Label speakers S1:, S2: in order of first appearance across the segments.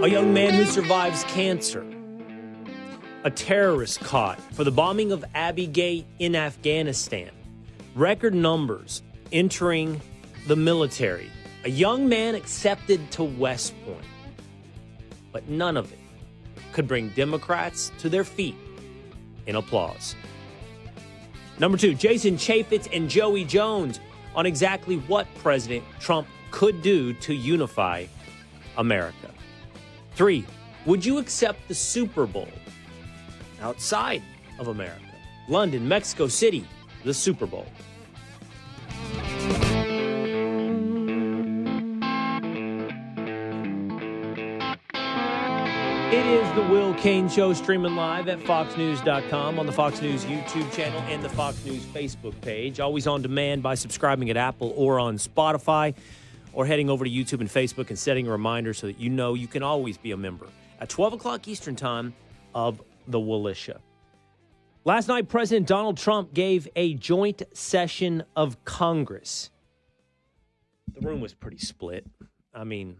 S1: A young man who survives cancer. A terrorist caught for the bombing of Abbey Gate in Afghanistan. Record numbers entering the military. A young man accepted to West Point. But none of it could bring Democrats to their feet in applause. Number 2, Jason Chaffetz and Joey Jones on exactly what President Trump could do to unify America. 3, would you accept the Super Bowl outside of America? London, Mexico City, the Super Bowl. It is the Will Cain Show, streaming live at foxnews.com, on the Fox News YouTube channel and the Fox News Facebook page. Always on demand by subscribing at Apple or on Spotify, or heading over to YouTube and Facebook and setting a reminder so that you know you can always be a member at 12 o'clock Eastern time of the Willisha. Last night, President Donald Trump gave a joint session of Congress. The room was pretty split. I mean,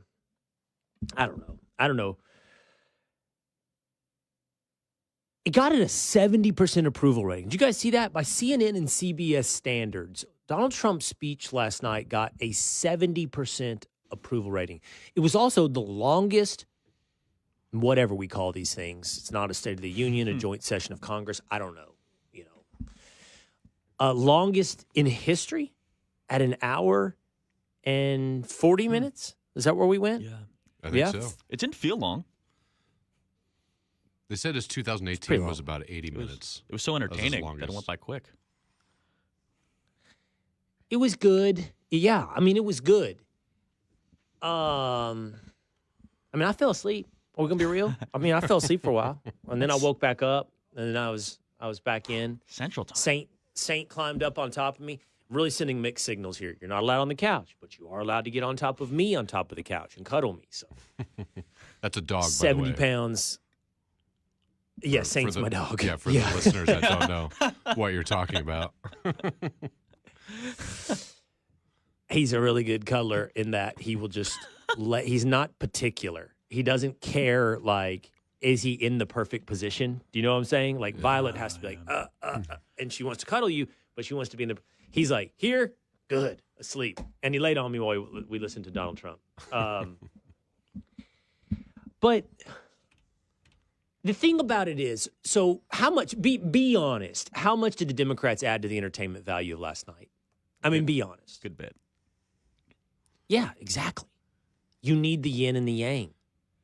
S1: I don't know. It got at a 70% approval rating. Did you guys see that? By CNN and CBS standards, Donald Trump's speech last night got a 70% approval rating. It was also the longest, whatever we call these things. It's not a State of the Union, a joint session of Congress. I don't know. Longest in history at an hour and 40 minutes. Is that where we went?
S2: Yeah.
S3: I think so.
S2: It didn't feel long.
S3: They said his 2018 was about 80 minutes.
S2: It was so entertaining that it went by quick.
S1: It was good. Yeah, I mean, it was good. I fell asleep. Are we gonna be real? I fell asleep for a while, and then I woke back up, and then I was back in.
S2: Central time.
S1: Saint climbed up on top of me. I'm really sending mixed signals here. You're not allowed on the couch, but you are allowed to get on top of me on top of the couch and cuddle me. So
S3: that's a dog.
S1: 70
S3: by the way.
S1: pounds. Yeah, Saint's my dog.
S3: Yeah, for the listeners that don't know what you're talking about.
S1: He's a really good cuddler in that he will just he's not particular. He doesn't care, like, is he in the perfect position? Do you know what I'm saying? Like, Violet has to be like, and she wants to cuddle you, but she wants to be in the, he's like, here, good, asleep. And he laid on me while we listened to Donald Trump. But the thing about it is, so how much, be honest, how much did the Democrats add to the entertainment value of last night? I mean, be honest.
S2: Good bit.
S1: Yeah, exactly. You need the yin and the yang.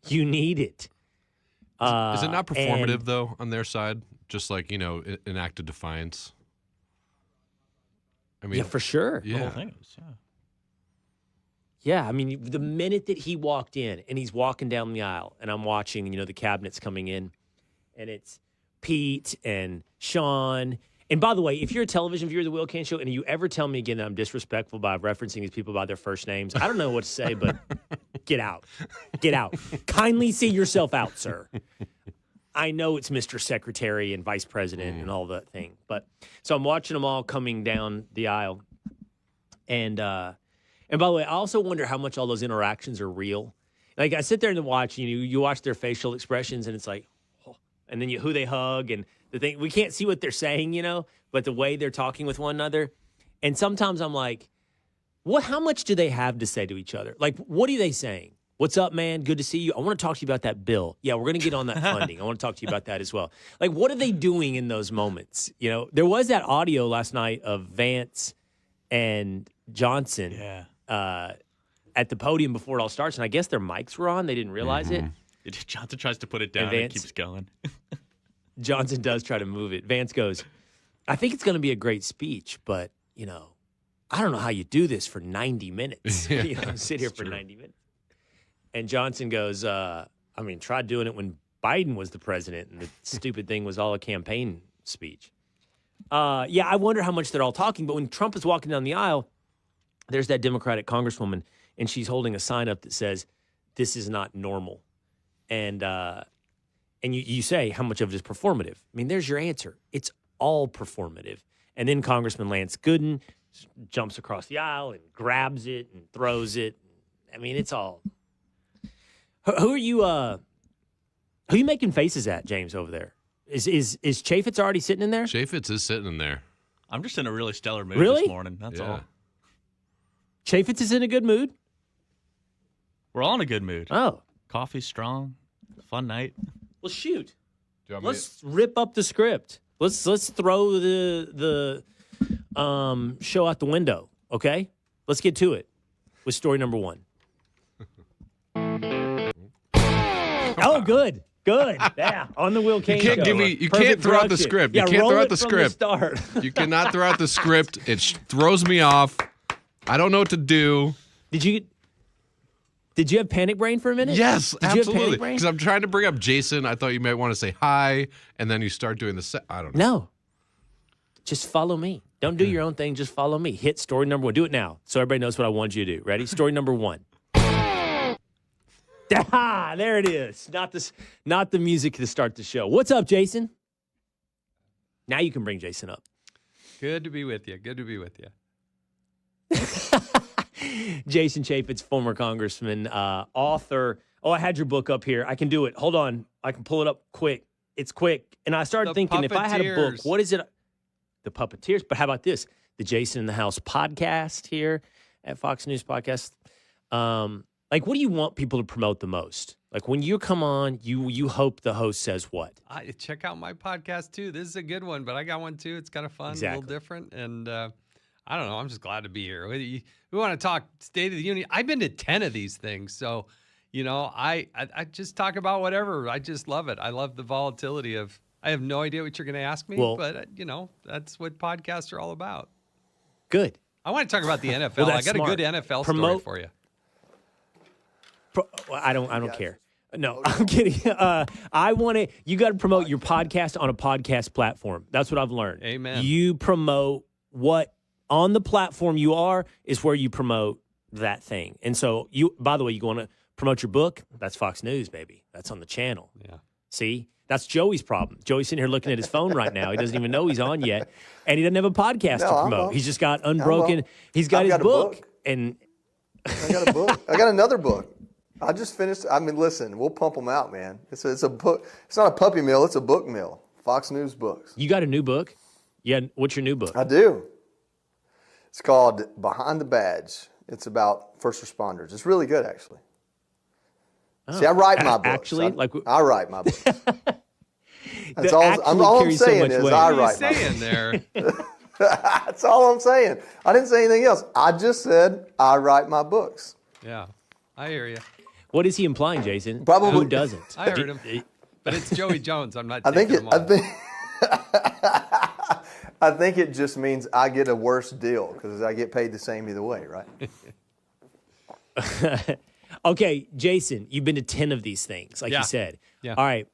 S1: You need it.
S3: Is it not performative, though, on their side? Just like, an act of defiance? I mean,
S1: yeah, for sure.
S3: Yeah.
S2: The whole thing is,
S1: Yeah, I mean, the minute that he walked in and he's walking down the aisle and I'm watching, the cabinet's coming in and it's Pete and Sean. And by the way, if you're a television viewer of the Will Cain Show and you ever tell me again that I'm disrespectful by referencing these people by their first names, I don't know what to say, but get out. Get out. Kindly see yourself out, sir. I know it's Mr. Secretary and Vice President and all that thing. But so I'm watching them all coming down the aisle. And by the way, I also wonder how much all those interactions are real. Like, I sit there and watch, you watch their facial expressions, and it's like, oh, and then who they hug, and the thing, we can't see what they're saying, but the way they're talking with one another. And sometimes I'm like, how much do they have to say to each other? Like, what are they saying? What's up, man? Good to see you. I want to talk to you about that bill. Yeah, we're going to get on that funding. I want to talk to you about that as well. Like, what are they doing in those moments? There was that audio last night of Vance and Johnson.
S2: Yeah.
S1: At the podium before it all starts, and I guess their mics were on. They didn't realize it.
S2: Johnson tries to put it down and it keeps going.
S1: Johnson does try to move it. Vance goes, I think it's going to be a great speech, but, I don't know how you do this for 90 minutes. Sit here for 90 minutes. And Johnson goes, try doing it when Biden was the president and the stupid thing was all a campaign speech. I wonder how much they're all talking, but when Trump is walking down the aisle, there's that Democratic congresswoman, and she's holding a sign up that says, "This is not normal." And you say, how much of it is performative? I mean, there's your answer. It's all performative. And then Congressman Lance Gooden jumps across the aisle and grabs it and throws it. I mean, it's all. Who are you? Who are you making faces at, James, over there? Is Chaffetz already sitting in there?
S3: Chaffetz is sitting in there.
S2: I'm just in a really stellar mood
S1: Really?
S2: this morning. That's all.
S1: Chaffetz is in a good mood?
S2: We're all in a good mood.
S1: Oh.
S2: Coffee's strong. Fun night.
S1: Well, shoot.
S3: Let's
S1: rip up the script. Let's throw the show out the window, okay? Let's get to it with story number 1. Oh, good. Yeah, on the Will Cain Show.
S3: You can't throw out the script.
S1: Yeah,
S3: you can't
S1: roll
S3: throw out
S1: it
S3: the
S1: from
S3: script.
S1: The start.
S3: You cannot throw out the script. It throws me off. I don't know what to do.
S1: Did you have panic brain for a minute?
S3: Yes,
S1: Did you have
S3: absolutely.
S1: panic brain?
S3: Because I'm trying to bring up Jason. I thought you might want to say hi, and then you start doing I don't know.
S1: No. Just follow me. Don't do your own thing. Just follow me. Hit story number 1. Do it now so everybody knows what I want you to do. Ready? Story number 1. Ah, there it is. Not the music to start the show. What's up, Jason? Now you can bring Jason up.
S4: Good to be with you.
S1: Jason Chaffetz, former congressman, author. Oh, I had your book up here. I can do it. Hold on. I can pull it up quick. It's quick. And I started thinking, if I had a book, what is it? The Puppeteers. But how about this? The Jason in the House podcast here at Fox News Podcast. Like, what do you want people to promote the most? Like, when you come on, you hope the host says what?
S4: Check out my podcast, too. This is a good one, but I got one, too. It's kind of fun,
S1: Exactly.
S4: a little different. And I don't know. I'm just glad to be here. We want to talk State of the Union. I've been to 10 of these things. So, I just talk about whatever. I just love it. I love the volatility of, I have no idea what you're going to ask me, but, that's what podcasts are all about.
S1: Good.
S4: I want to talk about the NFL.
S1: Well,
S4: I got
S1: smart.
S4: a good NFL story for you.
S1: I don't care. No, I'm kidding. You got to promote your podcast on a podcast platform. That's what I've learned.
S4: Amen.
S1: You promote what on the platform you are is where you promote that thing. And so by the way, you want to promote your book? That's Fox News, baby. That's on the channel.
S4: Yeah.
S1: See? That's Joey's problem. Joey's sitting here looking at his phone right now. He doesn't even know he's on yet. And he doesn't have a podcast to promote. He's just got Unbroken. He's got his book. And
S5: I got a book. I got another book. I just finished. I mean, listen, we'll pump them out, man. It's a book. It's not a puppy mill. It's a book mill. Fox News books.
S1: You got a new book? Yeah. What's your new book?
S5: I do. It's called Behind the Badge. It's about first responders. It's really good, actually. See, I write my books.
S1: Actually,
S5: I write my books. That's
S1: all
S5: I'm saying is I write my books.
S4: There.
S5: That's all I'm saying. I didn't say anything else. I just said I write my books.
S4: Yeah, I hear you.
S1: What is he implying, Jason?
S5: Probably.
S1: Who doesn't?
S4: I heard him. But it's Joey Jones. I'm not
S5: I think
S4: taking him on.
S5: I think it just means I get a worse deal because I get paid the same either way, right?
S1: Okay, Jason, you've been to 10 of these things, like you said.
S4: Yeah.
S1: All right.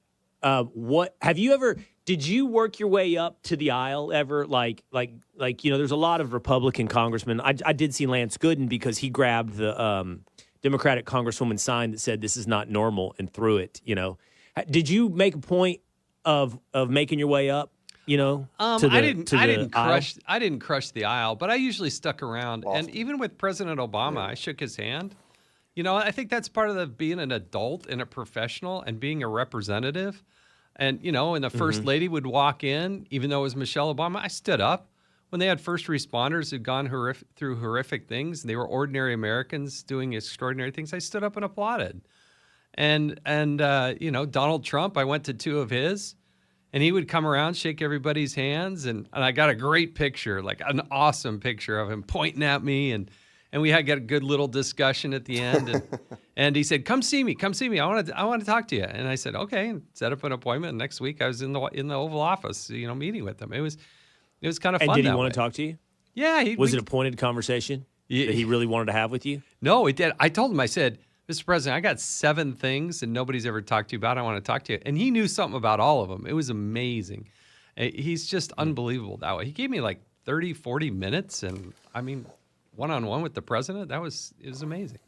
S1: Did you work your way up to the aisle ever? Like, there's a lot of Republican congressmen. I did see Lance Gooden because he grabbed the Democratic congresswoman's sign that said this is not normal and threw it, Did you make a point of making your way up, to the
S4: I didn't crush the aisle, but I usually stuck around.
S5: Awesome.
S4: And even with President Obama, I shook his hand. I think that's part of being an adult and a professional and being a representative. And, and the first lady would walk in, even though it was Michelle Obama, I stood up. When they had first responders who'd gone through horrific things, and they were ordinary Americans doing extraordinary things, I stood up and applauded. And Donald Trump, I went to 2 of his, and he would come around, shake everybody's hands, and I got a great picture, like an awesome picture of him pointing at me, and we had got a good little discussion at the end, and he said, "Come see me. I want to talk to you." And I said, "Okay," and set up an appointment. And next week, I was in the Oval Office, meeting with him. It was kind of fun.
S1: And did he
S4: want
S1: to talk to you?
S4: Yeah.
S1: Was it a pointed conversation that he really wanted to have with you?
S4: No, it did. I told him, I said, "Mr. President, I got 7 things and nobody's ever talked to you about. I want to talk to you." And he knew something about all of them. It was amazing. He's just unbelievable that way. He gave me like 30, 40 minutes, and one-on-one with the president. It was amazing.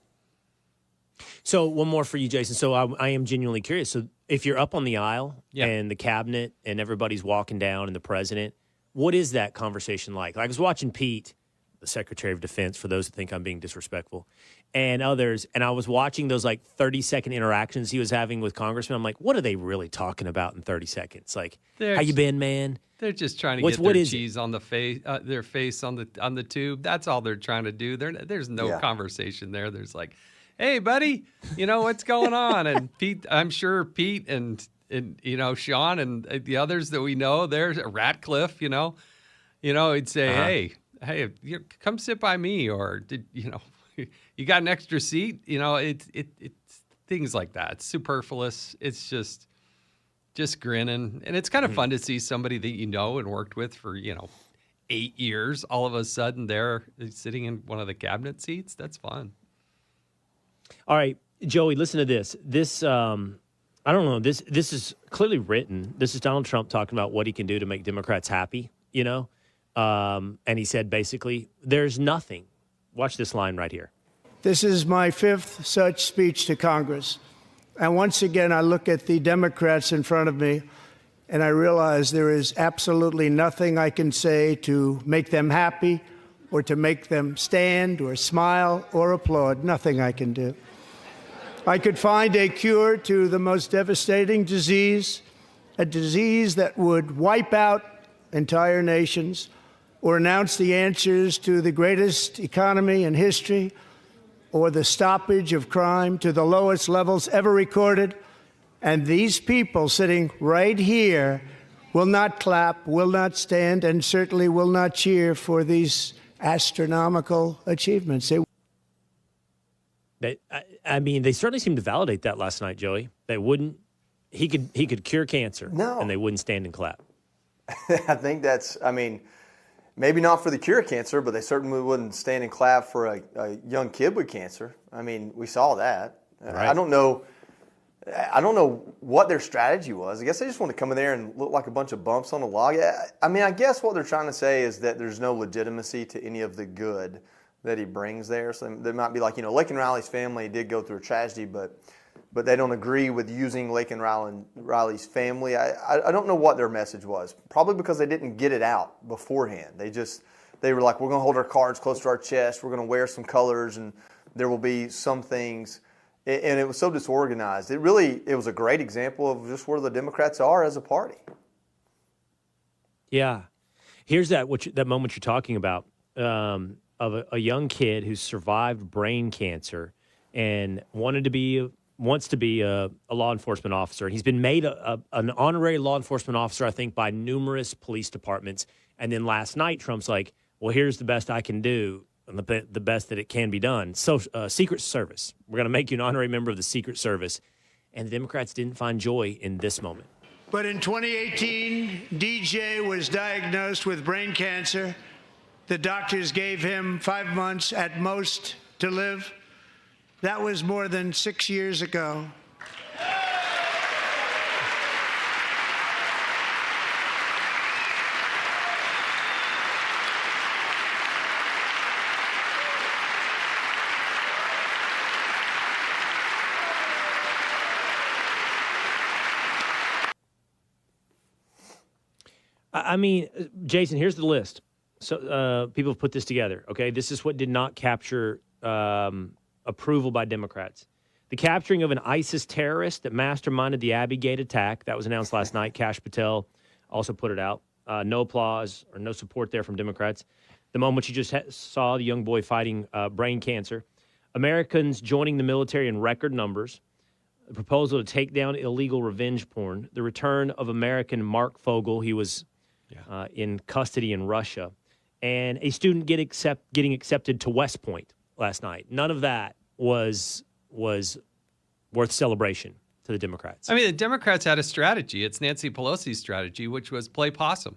S1: So one more for you, Jason. So I am genuinely curious. So if you're up on the aisle and the cabinet and everybody's walking down and the president, what is that conversation like? I was watching Pete the Secretary of Defense, for those who think I'm being disrespectful, and others. And I was watching those like 30-second interactions he was having with congressmen. I'm like, what are they really talking about in 30 seconds? Like, how you been, man?
S4: They're just trying to get their cheese on the face, their face on the tube. That's all they're trying to do. There's no conversation there. There's like, hey, buddy, what's going on? And Pete, I'm sure Pete and Sean and the others that we know, there's Ratcliffe, he'd say, hey, come sit by me, or you got an extra seat? It's things like that. It's superfluous. It's just grinning. And it's kind of fun to see somebody that and worked with for, 8 years, all of a sudden they're sitting in one of the cabinet seats. That's fun.
S1: All right, Joey, listen to this. This, I don't know, this is clearly written. This is Donald Trump talking about what he can do to make Democrats happy, and he said, basically, there's nothing. Watch this line right here.
S6: This is my 5th such speech to Congress. And once again, I look at the Democrats in front of me, and I realize there is absolutely nothing I can say to make them happy or to make them stand or smile or applaud. Nothing I can do. I could find a cure to the most devastating disease, a disease that would wipe out entire nations, or announce the answers to the greatest economy in history, or the stoppage of crime to the lowest levels ever recorded. And these people sitting right here will not clap, will not stand, and certainly will not cheer for these astronomical achievements.
S1: They certainly seemed to validate that last night, Joey. They wouldn't. He could cure cancer, and they wouldn't stand and clap.
S5: I think that's. Maybe not for the cure of cancer, but they certainly wouldn't stand and clap for a young kid with cancer. We saw that. Right. I don't know what their strategy was. I guess they just want to come in there and look like a bunch of bumps on a log. I guess what they're trying to say is that there's no legitimacy to any of the good that he brings there. So they might be like, Laken Riley's family did go through a tragedy, but they don't agree with using Laken Riley's family. I don't know what their message was. Probably because they didn't get it out beforehand. They were like, we're going to hold our cards close to our chest. We're going to wear some colors, and there will be some things. And it was so disorganized. It was a great example of just where the Democrats are as a party.
S1: Yeah. Here's that moment you're talking about of a young kid who survived brain cancer and wants to be a law enforcement officer. And he's been made an honorary law enforcement officer, I think, by numerous police departments. And then last night, Trump's like, well, here's the best I can do. And the best that it can be done. So, Secret Service. We're going to make you an honorary member of the Secret Service. And the Democrats didn't find joy in this moment.
S6: But in 2018, DJ was diagnosed with brain cancer. The doctors gave him 5 months at most to live. That was more than 6 years ago.
S1: Jason, here's the list. So people have put this together, okay? This is what did not capture approval by Democrats. The capturing of an ISIS terrorist that masterminded the Abbey Gate attack. That was announced last night. Kash Patel also put it out. No applause or no support there from Democrats. The moment you just saw the young boy fighting brain cancer. Americans joining the military in record numbers. The proposal to take down illegal revenge porn. The return of American Mark Fogel. He was in custody in Russia. And a student getting accepted to West Point last night. None of that was worth celebration to the Democrats.
S4: The Democrats had a strategy. It's Nancy Pelosi's strategy, which was play possum.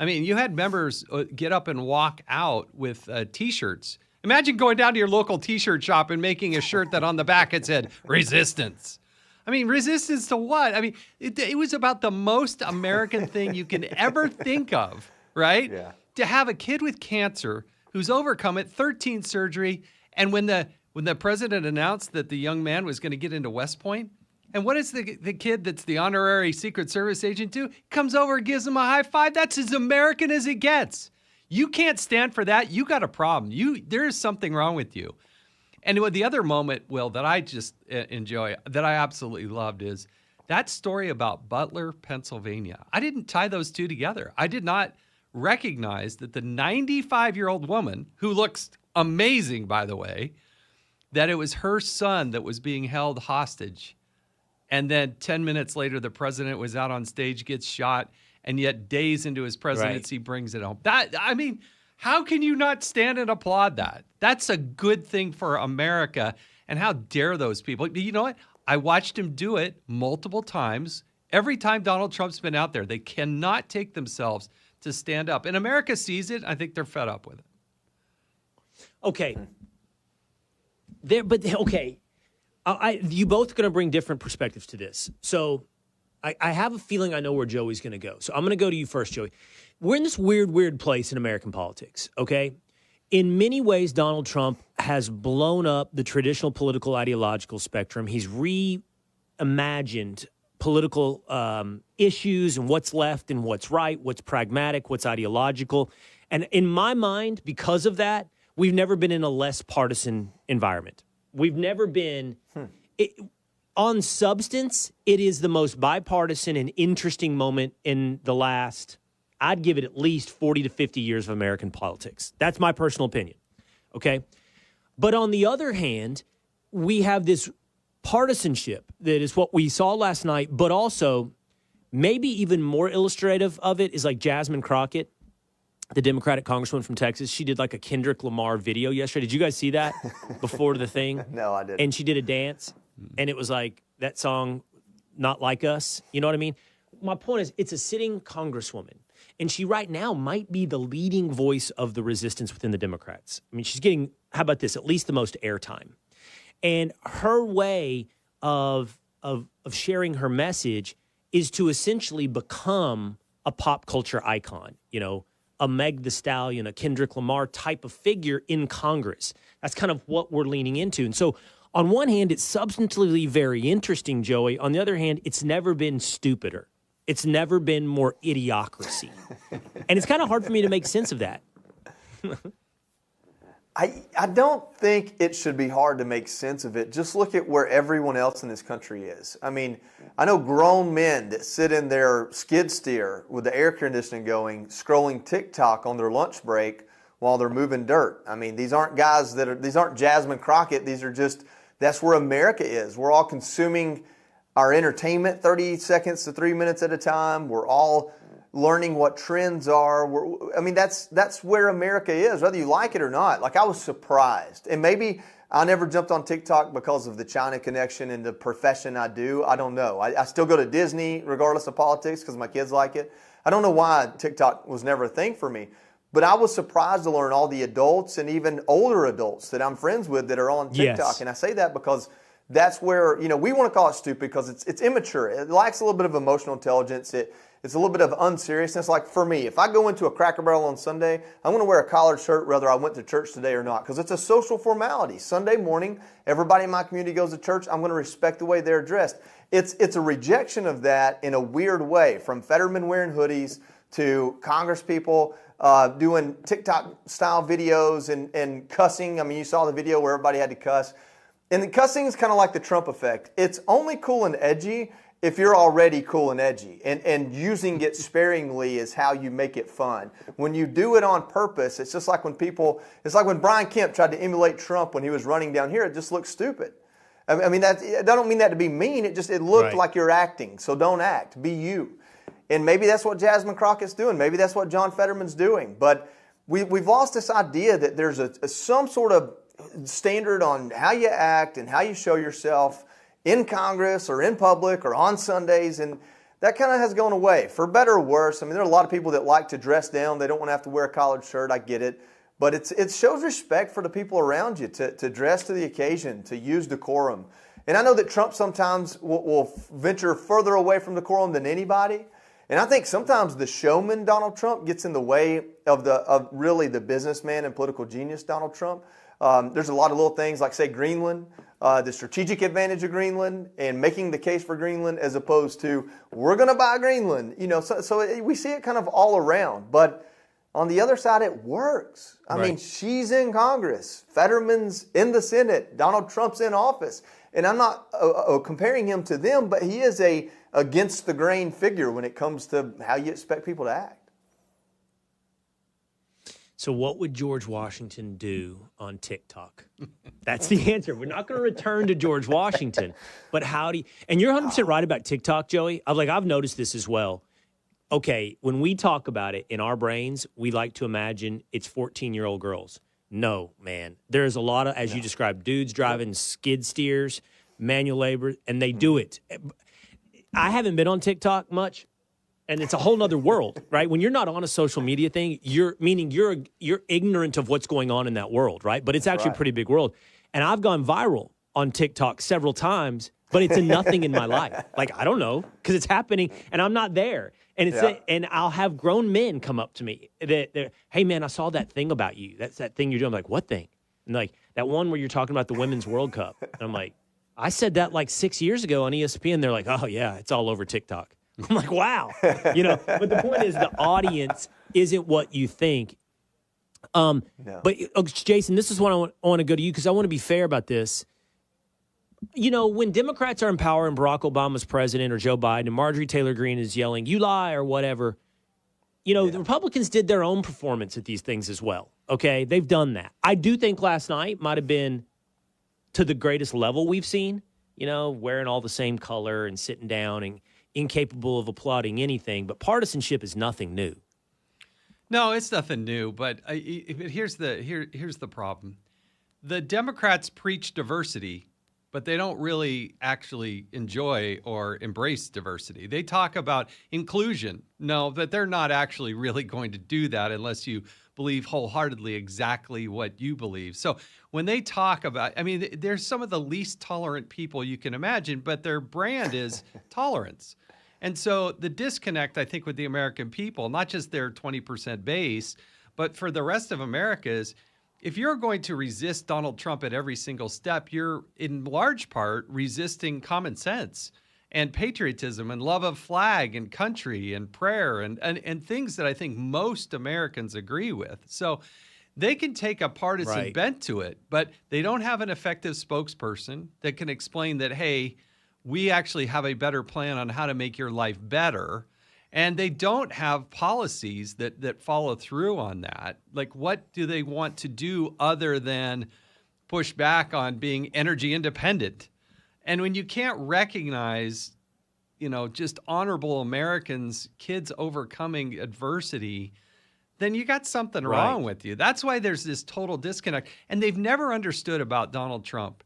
S4: You had members get up and walk out with T-shirts. Imagine going down to your local T-shirt shop and making a shirt that on the back it said, resistance. Resistance to what? It was about the most American thing you can ever think of, right? Yeah. To have a kid with cancer who's overcome it, 13 surgery, and when the president announced that the young man was going to get into West Point, and what does the kid that's the honorary Secret Service agent do? Comes over and gives him a high five. That's as American as it gets. You can't stand for that. You got a problem. There is something wrong with you. And the other moment, Will, that I just enjoy, that I absolutely loved is that story about Butler, Pennsylvania. I didn't tie those two together. I did not recognize that the 95-year-old woman, who looks amazing, by the way, that it was her son that was being held hostage. And then 10 minutes later, the president was out on stage, gets shot, and yet days into his presidency brings it home. How can you not stand and applaud that? That's a good thing for America. And how dare those people? You know what? I watched him do it multiple times. Every time Donald Trump's been out there, they cannot take themselves to stand up. And America sees it. I think they're fed up with it.
S1: Okay. You both going to bring different perspectives to this. So I have a feeling I know where Joey's going to go. So I'm going to go to you first, Joey. We're in this weird place in American politics, okay? In many ways, Donald Trump has blown up the traditional political ideological spectrum. He's reimagined political issues and what's left and what's right, what's pragmatic, what's ideological. And in my mind, because of that, we've never been in a less partisan environment. We've never been on substance. It is the most bipartisan and interesting moment in the last, I'd give it at least 40 to 50 years of American politics. That's my personal opinion. Okay. But on the other hand, we have this partisanship that is what we saw last night, but also maybe even more illustrative of it is like Jasmine Crockett, the Democratic congresswoman from Texas. She did like a Kendrick Lamar video yesterday. Did you guys see that before the thing?
S5: No, I didn't.
S1: And she did a dance, and it was like that song, Not Like Us. You know what I mean? My point is, it's a sitting congresswoman, and she right now might be the leading voice of the resistance within the Democrats. I mean, she's getting, how about this, at least the most airtime. And her way of sharing her message is to essentially become a pop culture icon, you know, a Meg Thee Stallion, a Kendrick Lamar type of figure in Congress. That's kind of what we're leaning into. And so on one hand, it's substantively very interesting, Joey. On the other hand, it's never been stupider. It's never been more idiocracy. And it's kind of hard for me to make sense of that.
S5: I don't think it should be hard to make sense of it. Just look at where everyone else in this country is. I mean, I know grown men that sit in their skid steer with the air conditioning going, scrolling TikTok on their lunch break while they're moving dirt. I mean, these aren't guys these aren't Jasmine Crockett. These are just, that's where America is. We're all consuming our entertainment 30 seconds to 3 minutes at a time. We're all learning what trends are. That's where America is, whether you like it or not. Like, I was surprised. And maybe I never jumped on TikTok because of the China connection and the profession I do. I don't know. I still go to Disney regardless of politics because my kids like it. I don't know why TikTok was never a thing for me. But I was surprised to learn all the adults and even older adults that I'm friends with that are on TikTok.
S1: Yes.
S5: And I say that because that's where, we want to call it stupid because it's immature. It lacks a little bit of emotional intelligence. It's a little bit of unseriousness. Like for me, if I go into a Cracker Barrel on Sunday, I'm going to wear a collared shirt whether I went to church today or not because it's a social formality. Sunday morning, everybody in my community goes to church. I'm going to respect the way they're dressed. It's a rejection of that in a weird way, from Fetterman wearing hoodies to Congress people doing TikTok-style videos and cussing. I mean, you saw the video where everybody had to cuss. And the cussing is kind of like the Trump effect. It's only cool and edgy if you're already cool and edgy. And using it sparingly is how you make it fun. When you do it on purpose, it's just like it's like when Brian Kemp tried to emulate Trump when he was running down here. It just looks stupid. I mean, I don't mean that to be mean. It looked like you're acting. So don't act. Be you. And maybe that's what Jasmine Crockett's doing. Maybe that's what John Fetterman's doing. But we've lost this idea that there's some sort of standard on how you act and how you show yourself in Congress or in public or on Sundays, and that kind of has gone away, for better or worse. I mean, there are a lot of people that like to dress down. They don't want to have to wear a collared shirt. I get it. But it shows respect for the people around you to dress to the occasion, to use decorum. And I know that Trump sometimes will venture further away from decorum than anybody. And I think sometimes the showman Donald Trump gets in the way of really the businessman and political genius Donald Trump. There's a lot of little things like, say, Greenland, the strategic advantage of Greenland and making the case for Greenland as opposed to, we're going to buy Greenland. So we see it kind of all around. But On the other side, it works. I mean, she's in Congress. Fetterman's in the Senate. Donald Trump's in office. And I'm not comparing him to them, but he is a against the grain figure when it comes to how you expect people to act.
S1: So what would George Washington do on TikTok? That's the answer. We're not going to return to George Washington. But how do you, and you're 100% right about TikTok, Joey. I've noticed this as well. Okay, when we talk about it in our brains, we like to imagine it's 14-year-old girls. No, man. There's a lot of, as you described, dudes driving skid steers, manual labor, and they do it. I haven't been on TikTok much, and it's a whole nother world, right? When you're not on a social media thing, you're ignorant of what's going on in that world, right? But it's actually a pretty big world. And I've gone viral on TikTok several times, but it's a nothing in my life. Like, I don't know, because it's happening, and I'm not there. And and I'll have grown men come up to me that, hey, man, I saw that thing about you. That's that thing you're doing. I'm like, what thing? And like, that one where you're talking about the Women's World Cup. And I'm like, I said that like 6 years ago on ESPN. They're like, oh, yeah, it's all over TikTok. I'm like, wow. But the point is the audience isn't what you think. But, Jason, this is what I want to go to you because I want to be fair about this. When Democrats are in power and Barack Obama's president or Joe Biden and Marjorie Taylor Greene is yelling, you lie or whatever, the Republicans did their own performance at these things as well. Okay, they've done that. I do think last night might have been to the greatest level we've seen, wearing all the same color and sitting down and incapable of applauding anything. But partisanship is nothing new.
S4: No, it's nothing new. But here's the problem. The Democrats preach diversity, but they don't really actually enjoy or embrace diversity. They talk about inclusion. No, but they're not actually really going to do that unless you believe wholeheartedly exactly what you believe. So when they talk about, they're some of the least tolerant people you can imagine, but their brand is tolerance. And so the disconnect, I think, with the American people, not just their 20% base, but for the rest of America is, if you're going to resist Donald Trump at every single step, you're in large part resisting common sense and patriotism and love of flag and country and prayer and things that I think most Americans agree with. So they can take a partisan bent to it, but they don't have an effective spokesperson that can explain that, hey, we actually have a better plan on how to make your life better. And they don't have policies that follow through on that. Like, what do they want to do other than push back on being energy independent? And when you can't recognize, just honorable Americans, kids overcoming adversity, then you got something wrong with you. That's why there's this total disconnect. And they've never understood about Donald Trump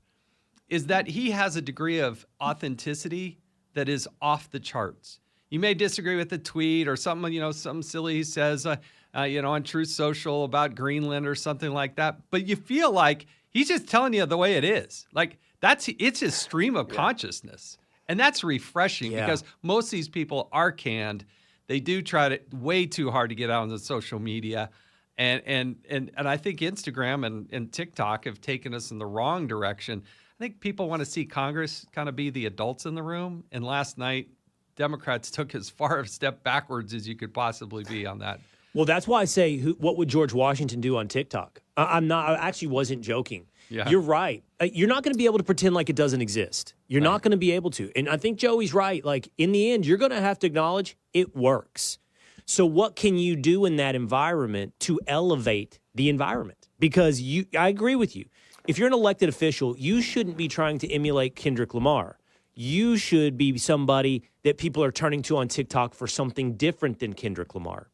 S4: is that he has a degree of authenticity that is off the charts. You may disagree with the tweet or something, something silly he says, on Truth Social about Greenland or something like that. But you feel like he's just telling you the way it is. Like it's his stream of consciousness. And that's refreshing because most of these people are canned. They do try way too hard to get out on the social media. And I think Instagram and TikTok have taken us in the wrong direction. I think people want to see Congress kind of be the adults in the room. And last night, Democrats took as far a step backwards as you could possibly be on that.
S1: Well, that's why I say, what would George Washington do on TikTok? I actually wasn't joking. Yeah. You're right. You're not going to be able to pretend like it doesn't exist. You're not going to be able to. And I think Joey's right. Like, in the end, you're going to have to acknowledge it works. So what can you do in that environment to elevate the environment? Because I agree with you. If you're an elected official, you shouldn't be trying to emulate Kendrick Lamar. You should be somebody that people are turning to on TikTok for something different than Kendrick Lamar.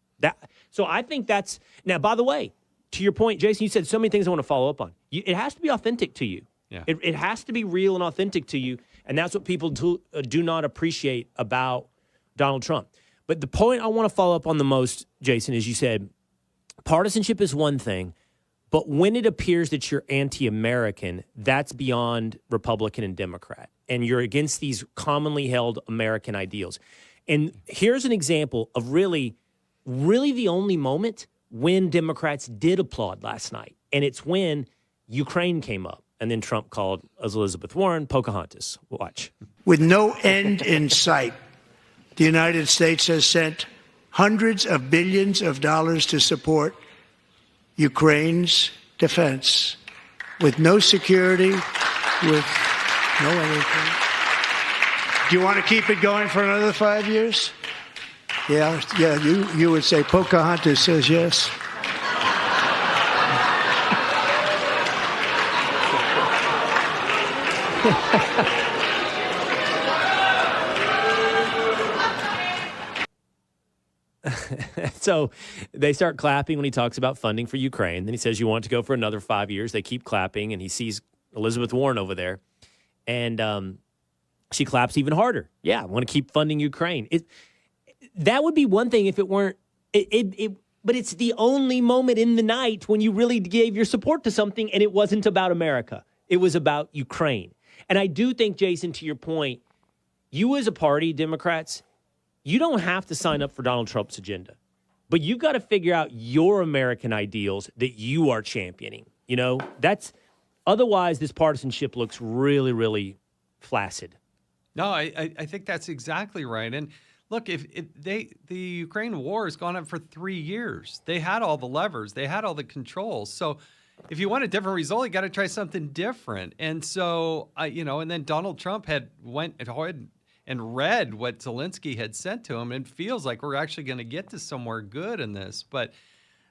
S1: So I think that's – now, by the way, to your point, Jason, you said so many things I want to follow up on. It has to be authentic to you. Yeah. It has to be real and authentic to you, and that's what people do not appreciate about Donald Trump. But the point I want to follow up on the most, Jason, is you said partisanship is one thing, but when it appears that you're anti-American, that's beyond Republican and Democrat, and you're against these commonly held American ideals. And here's an example of really the only moment when Democrats did applaud last night, and it's when Ukraine came up, and then Trump called Elizabeth Warren Pocahontas. Watch.
S6: With no end in sight, the United States has sent hundreds of billions of dollars to support Ukraine's defense with no security, with no anything. Do you want to keep it going for another 5 years? Yeah, you would say Pocahontas says yes.
S1: So they start clapping when he talks about funding for Ukraine. Then he says, you want to go for another 5 years. They keep clapping, and he sees Elizabeth Warren over there. And she claps even harder. Yeah, I want to keep funding Ukraine. That would be one thing if it weren't. But it's the only moment in the night when you really gave your support to something, and it wasn't about America. It was about Ukraine. And I do think, Jason, to your point, you as a party, Democrats, you don't have to sign up for Donald Trump's agenda. But you've got to figure out your American ideals that you are championing. You know, otherwise this partisanship looks really, really flaccid.
S4: No, I think that's exactly right. And look, the Ukraine war has gone on for 3 years. They had all the levers. They had all the controls. So if you want a different result, you got to try something different. And so, and then Donald Trump went ahead and read what Zelensky had sent to him, and feels like we're actually going to get to somewhere good in this. But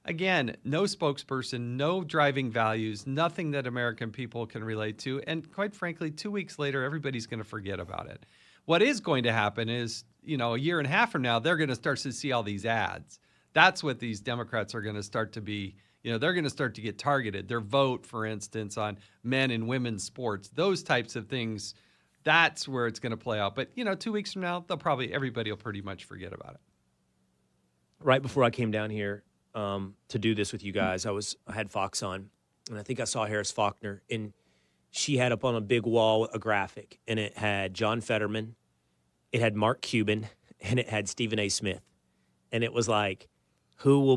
S4: again, no spokesperson, no driving values, nothing that American people can relate to. And quite frankly, 2 weeks later, everybody's going to forget about it. What is going to happen is, a year and a half from now, they're going to start to see all these ads. That's what these Democrats are going to start to be. They're going to start to get targeted. Their vote, for instance, on men and women's sports, those types of things, that's where it's going to play out. But, 2 weeks from now, everybody will pretty much forget about it.
S1: Right before I came down here to do this with you guys, I had Fox on, and I think I saw Harris Faulkner, and she had up on a big wall a graphic, and it had John Fetterman, it had Mark Cuban, and it had Stephen A. Smith. And it was like, who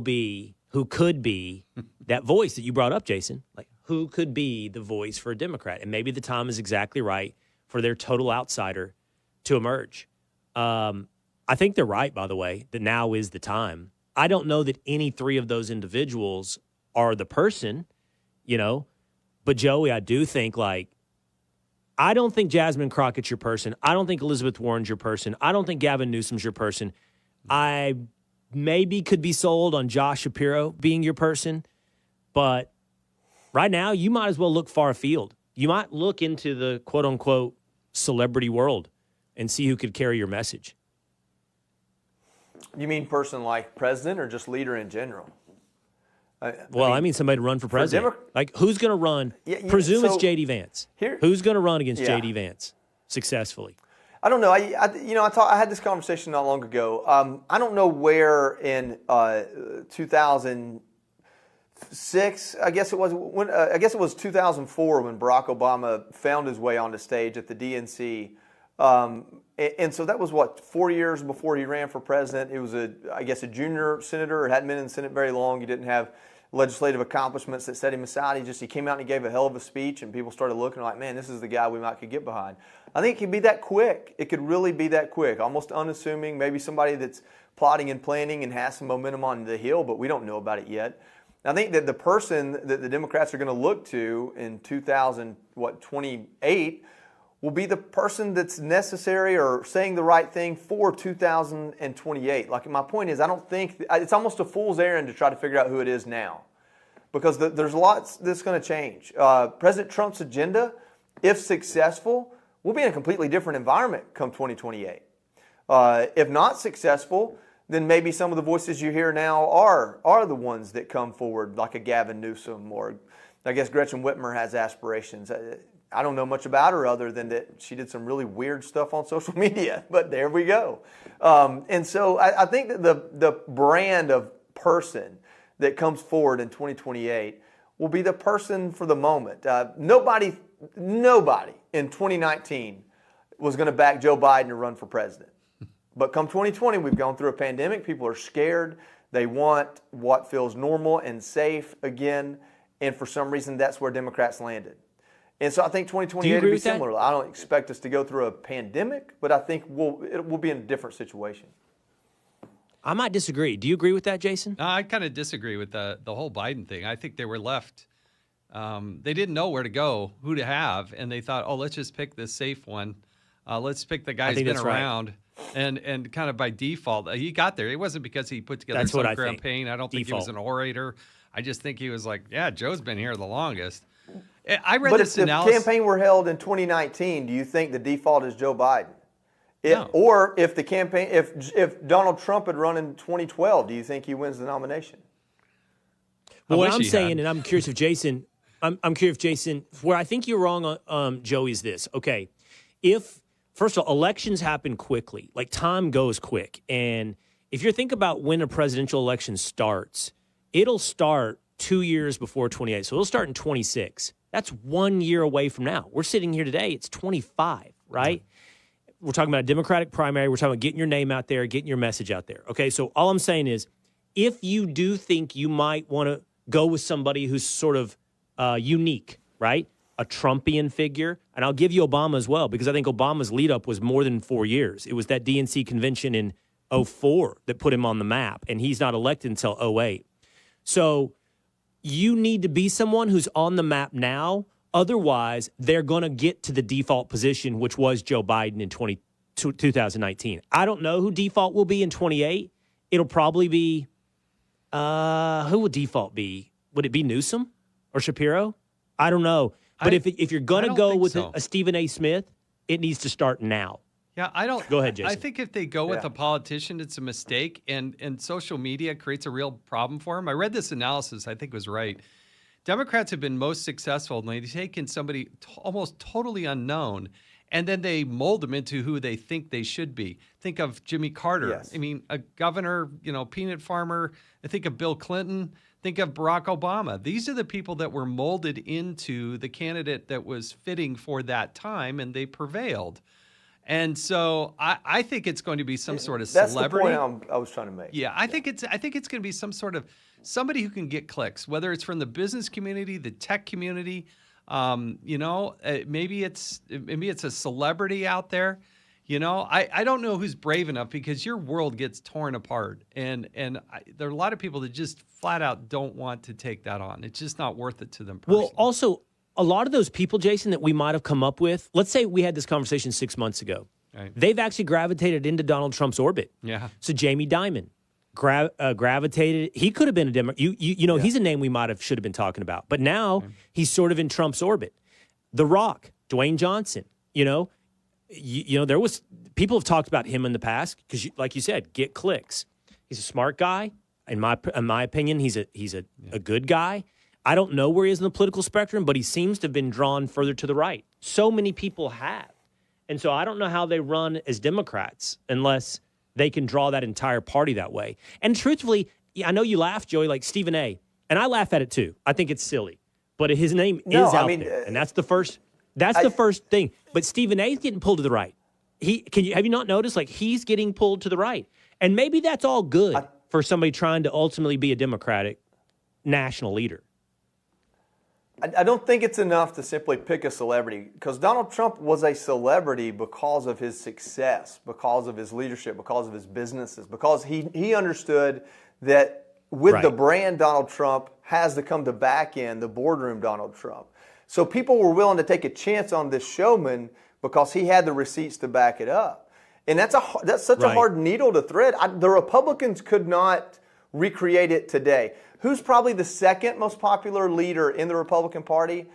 S1: could be that voice that you brought up, Jason? Like, who could be the voice for a Democrat? And maybe the time is exactly right for their total outsider to emerge. I think they're right, by the way, that now is the time. I don't know that any three of those individuals are the person, but Joey, I do think I don't think Jasmine Crockett's your person. I don't think Elizabeth Warren's your person. I don't think Gavin Newsom's your person. I maybe could be sold on Josh Shapiro being your person, but right now you might as well look far afield. You might look into the quote-unquote celebrity world and see who could carry your message.
S5: You mean person like president or just leader in general?
S1: I mean somebody to run for president. Who's going to run? Presume it's J.D. Vance. Who's going to run against J.D. Vance successfully?
S5: I don't know. I had this conversation not long ago. I don't know where in 2006. I guess it was 2004 when Barack Obama found his way onto stage at the DNC. And so that was 4 years before he ran for president. He was a junior senator. Hadn't been in the Senate very long. He didn't have legislative accomplishments that set him aside. He came out and he gave a hell of a speech, and people started looking like, man, this is the guy we could get behind. I think it could be that quick. It could really be that quick, almost unassuming. Maybe somebody that's plotting and planning and has some momentum on the hill, but we don't know about it yet. I think that the person that the Democrats are going to look to in 2028 will be the person that's necessary or saying the right thing for 2028. My point is, I don't think it's almost a fool's errand to try to figure out who it is now, because there's lots that's going to change. President Trump's agenda, if successful, will be in a completely different environment come 2028. If not successful, then maybe some of the voices you hear now are the ones that come forward, like a Gavin Newsom, or I guess Gretchen Whitmer has aspirations. I don't know much about her other than that she did some really weird stuff on social media, but there we go. And so I think that the brand of person that comes forward in 2028 will be the person for the moment. Nobody in 2019 was going to back Joe Biden to run for president. But come 2020, we've gone through a pandemic. People are scared. They want what feels normal and safe again. And for some reason, that's where Democrats landed. And so I think 2028 will be similar. I don't expect us to go through a pandemic, but I think we'll be in a different situation.
S1: I might disagree. Do you agree with that, Jason?
S4: I kind of disagree with the whole Biden thing. I think they were left. They didn't know where to go, who to have, and they thought, oh, let's just pick the safe one. Let's pick the guy who's been around. Right. And kind of by default, he got there. It wasn't because he put together some campaign. I don't think he was an orator. I just think he was like, yeah, Joe's been here the longest. I read this analysis.
S5: If the campaign were held in 2019, do you think the default is Joe Biden?
S4: No.
S5: Or if the campaign, if Donald Trump had run in 2012, do you think he wins the nomination?
S1: Well, what I'm saying, and I'm curious if Jason, where I think you're wrong on, Joey, is this. Okay, first of all, elections happen quickly. Like, time goes quick. And if you think about when a presidential election starts, it'll start 2 years before 28. So it'll start in 26. That's 1 year away from now. We're sitting here today. It's 25, right? We're talking about a Democratic primary. We're talking about getting your name out there, getting your message out there. Okay, so all I'm saying is, if you do think you might want to go with somebody who's sort of unique, right? A Trumpian figure, and I'll give you Obama as well, because I think Obama's lead-up was more than 4 years. It was that DNC convention in 2004 that put him on the map, and he's not elected until 2008. So you need to be someone who's on the map now. Otherwise, they're going to get to the default position, which was Joe Biden in 2019. I don't know who default will be in 28. It'll probably be, who would default be? Would it be Newsom or Shapiro? I don't know. But if you're going to go with a Stephen A. Smith, it needs to start now.
S4: Yeah, I don't.
S1: Go ahead, Jason.
S4: I think if they go with a politician, it's a mistake, and social media creates a real problem for them. I read this analysis. I think it was right. Democrats have been most successful when they've taken somebody almost totally unknown, and then they mold them into who they think they should be. Think of Jimmy Carter.
S5: Yes.
S4: I mean, a governor, peanut farmer. I think of Bill Clinton. Think of Barack Obama. These are the people that were molded into the candidate that was fitting for that time, and they prevailed. And so I think it's going to be some sort of celebrity.
S5: That's the point I was trying to make.
S4: Yeah, I think it's going to be some sort of somebody who can get clicks, whether it's from the business community, the tech community. Maybe it's a celebrity out there. I don't know who's brave enough, because your world gets torn apart, and there are a lot of people that just flat out don't want to take that on. It's just not worth it to them personally.
S1: Well, also, a lot of those people, Jason, that we might have come up with, let's say we had this conversation 6 months ago. Right. They've actually gravitated into Donald Trump's orbit.
S4: Yeah.
S1: So Jamie Dimon gravitated. He could have been a Democrat. He's a name we should have been talking about. But now he's sort of in Trump's orbit. The Rock, Dwayne Johnson. There was people have talked about him in the past because, like you said, get clicks. He's a smart guy. In my opinion, he's a good guy. I don't know where he is in the political spectrum, but he seems to have been drawn further to the right. So many people have. And so I don't know how they run as Democrats unless they can draw that entire party that way. And truthfully, I know you laugh, Joey, like Stephen A., and I laugh at it too. I think it's silly. But his name is out there, and that's the first thing. But Stephen A. is getting pulled to the right. Have you not noticed? Like, he's getting pulled to the right. And maybe that's all good for somebody trying to ultimately be a Democratic national leader.
S5: I don't think it's enough to simply pick a celebrity, because Donald Trump was a celebrity because of his success, because of his leadership, because of his businesses, because he understood that with the brand Donald Trump has to come to back in the boardroom Donald Trump. So people were willing to take a chance on this showman because he had the receipts to back it up. And that's such a hard needle to thread. The Republicans could not recreate it today. Who's probably the second most popular leader in the Republican Party?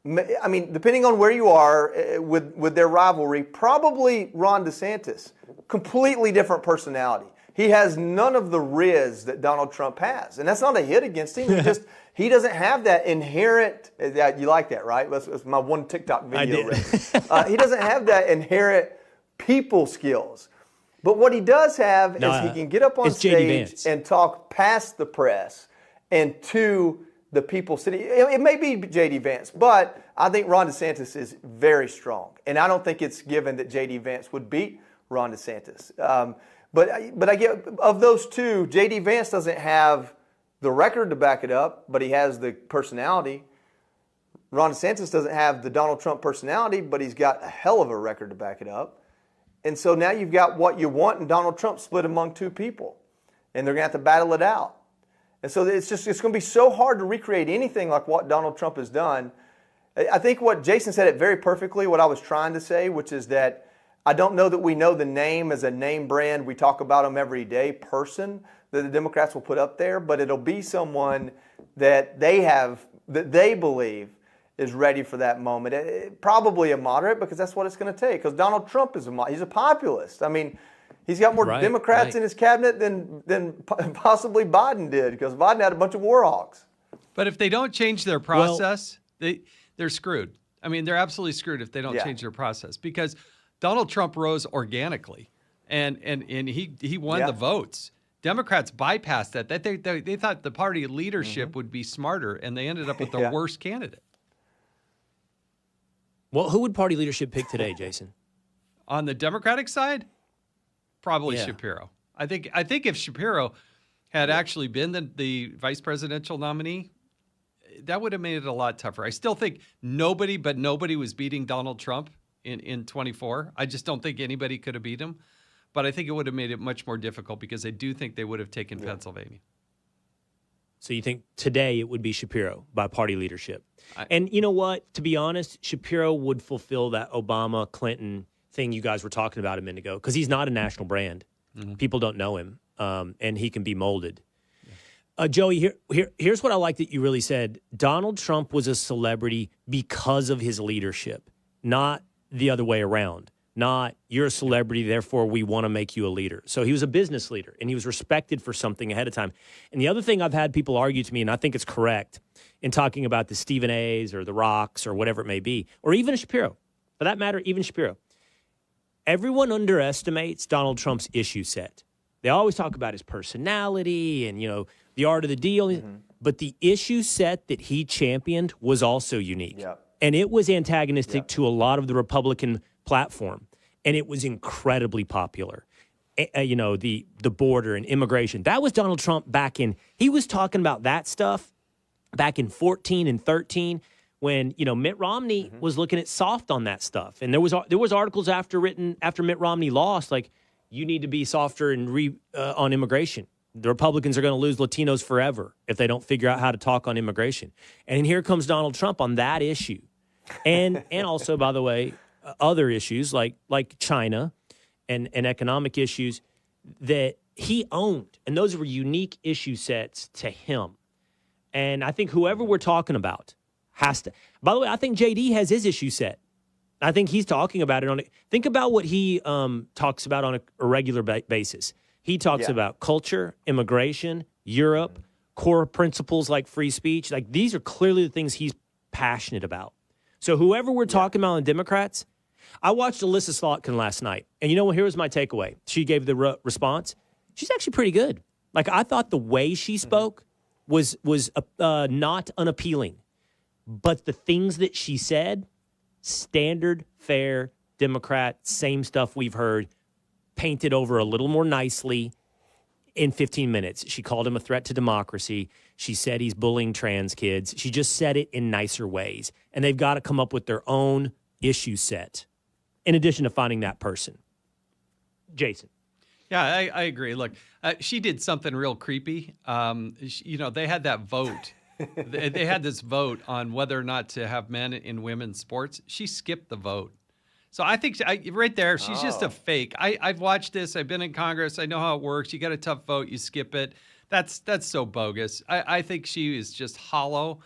S5: I mean, depending on where you are with their rivalry, probably Ron DeSantis. Completely different personality. He has none of the riz that Donald Trump has. And that's not a hit against him. He doesn't have that inherent, you like that, right? That's my one TikTok video. He doesn't have that inherent people skills. But what he does have is he can get up on stage and talk past the press and to the people sitting. It may be J.D. Vance, but I think Ron DeSantis is very strong. And I don't think it's given that J.D. Vance would beat Ron DeSantis. But I get, of those two, J.D. Vance doesn't have the record to back it up, but he has the personality. Ron DeSantis doesn't have the Donald Trump personality, but he's got a hell of a record to back it up. And so now you've got what you want in Donald Trump split among two people. and they're going to have to battle it out. And so it's going to be so hard to recreate anything like what Donald Trump has done. I think what Jason said it very perfectly, what I was trying to say, which is that I don't know that we know the name as a name brand, we talk about them every day, person that the Democrats will put up there, but it'll be someone that they believe is ready for that moment. Probably a moderate, because that's what it's going to take. Because Donald Trump he's a populist. I mean, he's got more Democrats in his cabinet than possibly Biden did, because Biden had a bunch of war hawks.
S4: But if they don't change their process, they're screwed. I mean, they're absolutely screwed if they don't change their process, because Donald Trump rose organically, and he won the votes. Democrats bypassed that. They thought the party leadership would be smarter, and they ended up with the worst candidate.
S1: Well, who would party leadership pick today, Jason?
S4: On the Democratic side, probably Shapiro. I think if Shapiro had actually been the vice presidential nominee, that would have made it a lot tougher. I still think nobody was beating Donald Trump in 24. I just don't think anybody could have beat him. But I think it would have made it much more difficult, because I do think they would have taken Pennsylvania.
S1: So you think today it would be Shapiro by party leadership? And you know what? To be honest, Shapiro would fulfill that Obama-Clinton thing you guys were talking about a minute ago, because he's not a national brand. Mm-hmm. People don't know him, and he can be molded. Joey, here's what I like that you really said. Donald Trump was a celebrity because of his leadership, not the other way around. Not, you're a celebrity, therefore we want to make you a leader. So he was a business leader, and he was respected for something ahead of time. And the other thing I've had people argue to me, and I think it's correct, in talking about the Stephen A's or the Rocks or whatever it may be, or even Shapiro, for that matter, even Shapiro, everyone underestimates Donald Trump's issue set. They always talk about his personality and, the art of the deal. Mm-hmm. But the issue set that he championed was also unique. Yep. And it was antagonistic to a lot of the Republican platform, and it was incredibly popular. The border and immigration. That was Donald Trump he was talking about that stuff back in 14 and 13 when, Mitt Romney was looking at soft on that stuff. And there was articles after Mitt Romney lost, like, you need to be softer on immigration. The Republicans are going to lose Latinos forever if they don't figure out how to talk on immigration. And here comes Donald Trump on that issue. And also, by the way, other issues like China and economic issues that he owned. And those were unique issue sets to him. And I think whoever we're talking about has to. By the way, I think JD has his issue set. I think he's talking about it think about what he talks about on a regular basis. He talks about culture, immigration, Europe, core principles like free speech. Like, these are clearly the things he's passionate about. So whoever we're talking about on Democrats, I watched Alyssa Slotkin last night, and here was my takeaway. She gave the response. She's actually pretty good. Like, I thought the way she spoke was not unappealing, but the things that she said, standard, fair, Democrat, same stuff we've heard, painted over a little more nicely in 15 minutes. She called him a threat to democracy. She said he's bullying trans kids. She just said it in nicer ways. And they've got to come up with their own issue set in addition to finding that person. Jason.
S4: Yeah, I agree. Look, she did something real creepy. They had that vote. They had this vote on whether or not to have men in women's sports. She skipped the vote. So I think right there, she's just a fake. I've watched this. I've been in Congress. I know how it works. You get a tough vote, you skip it. That's so bogus. I think she is just hollow.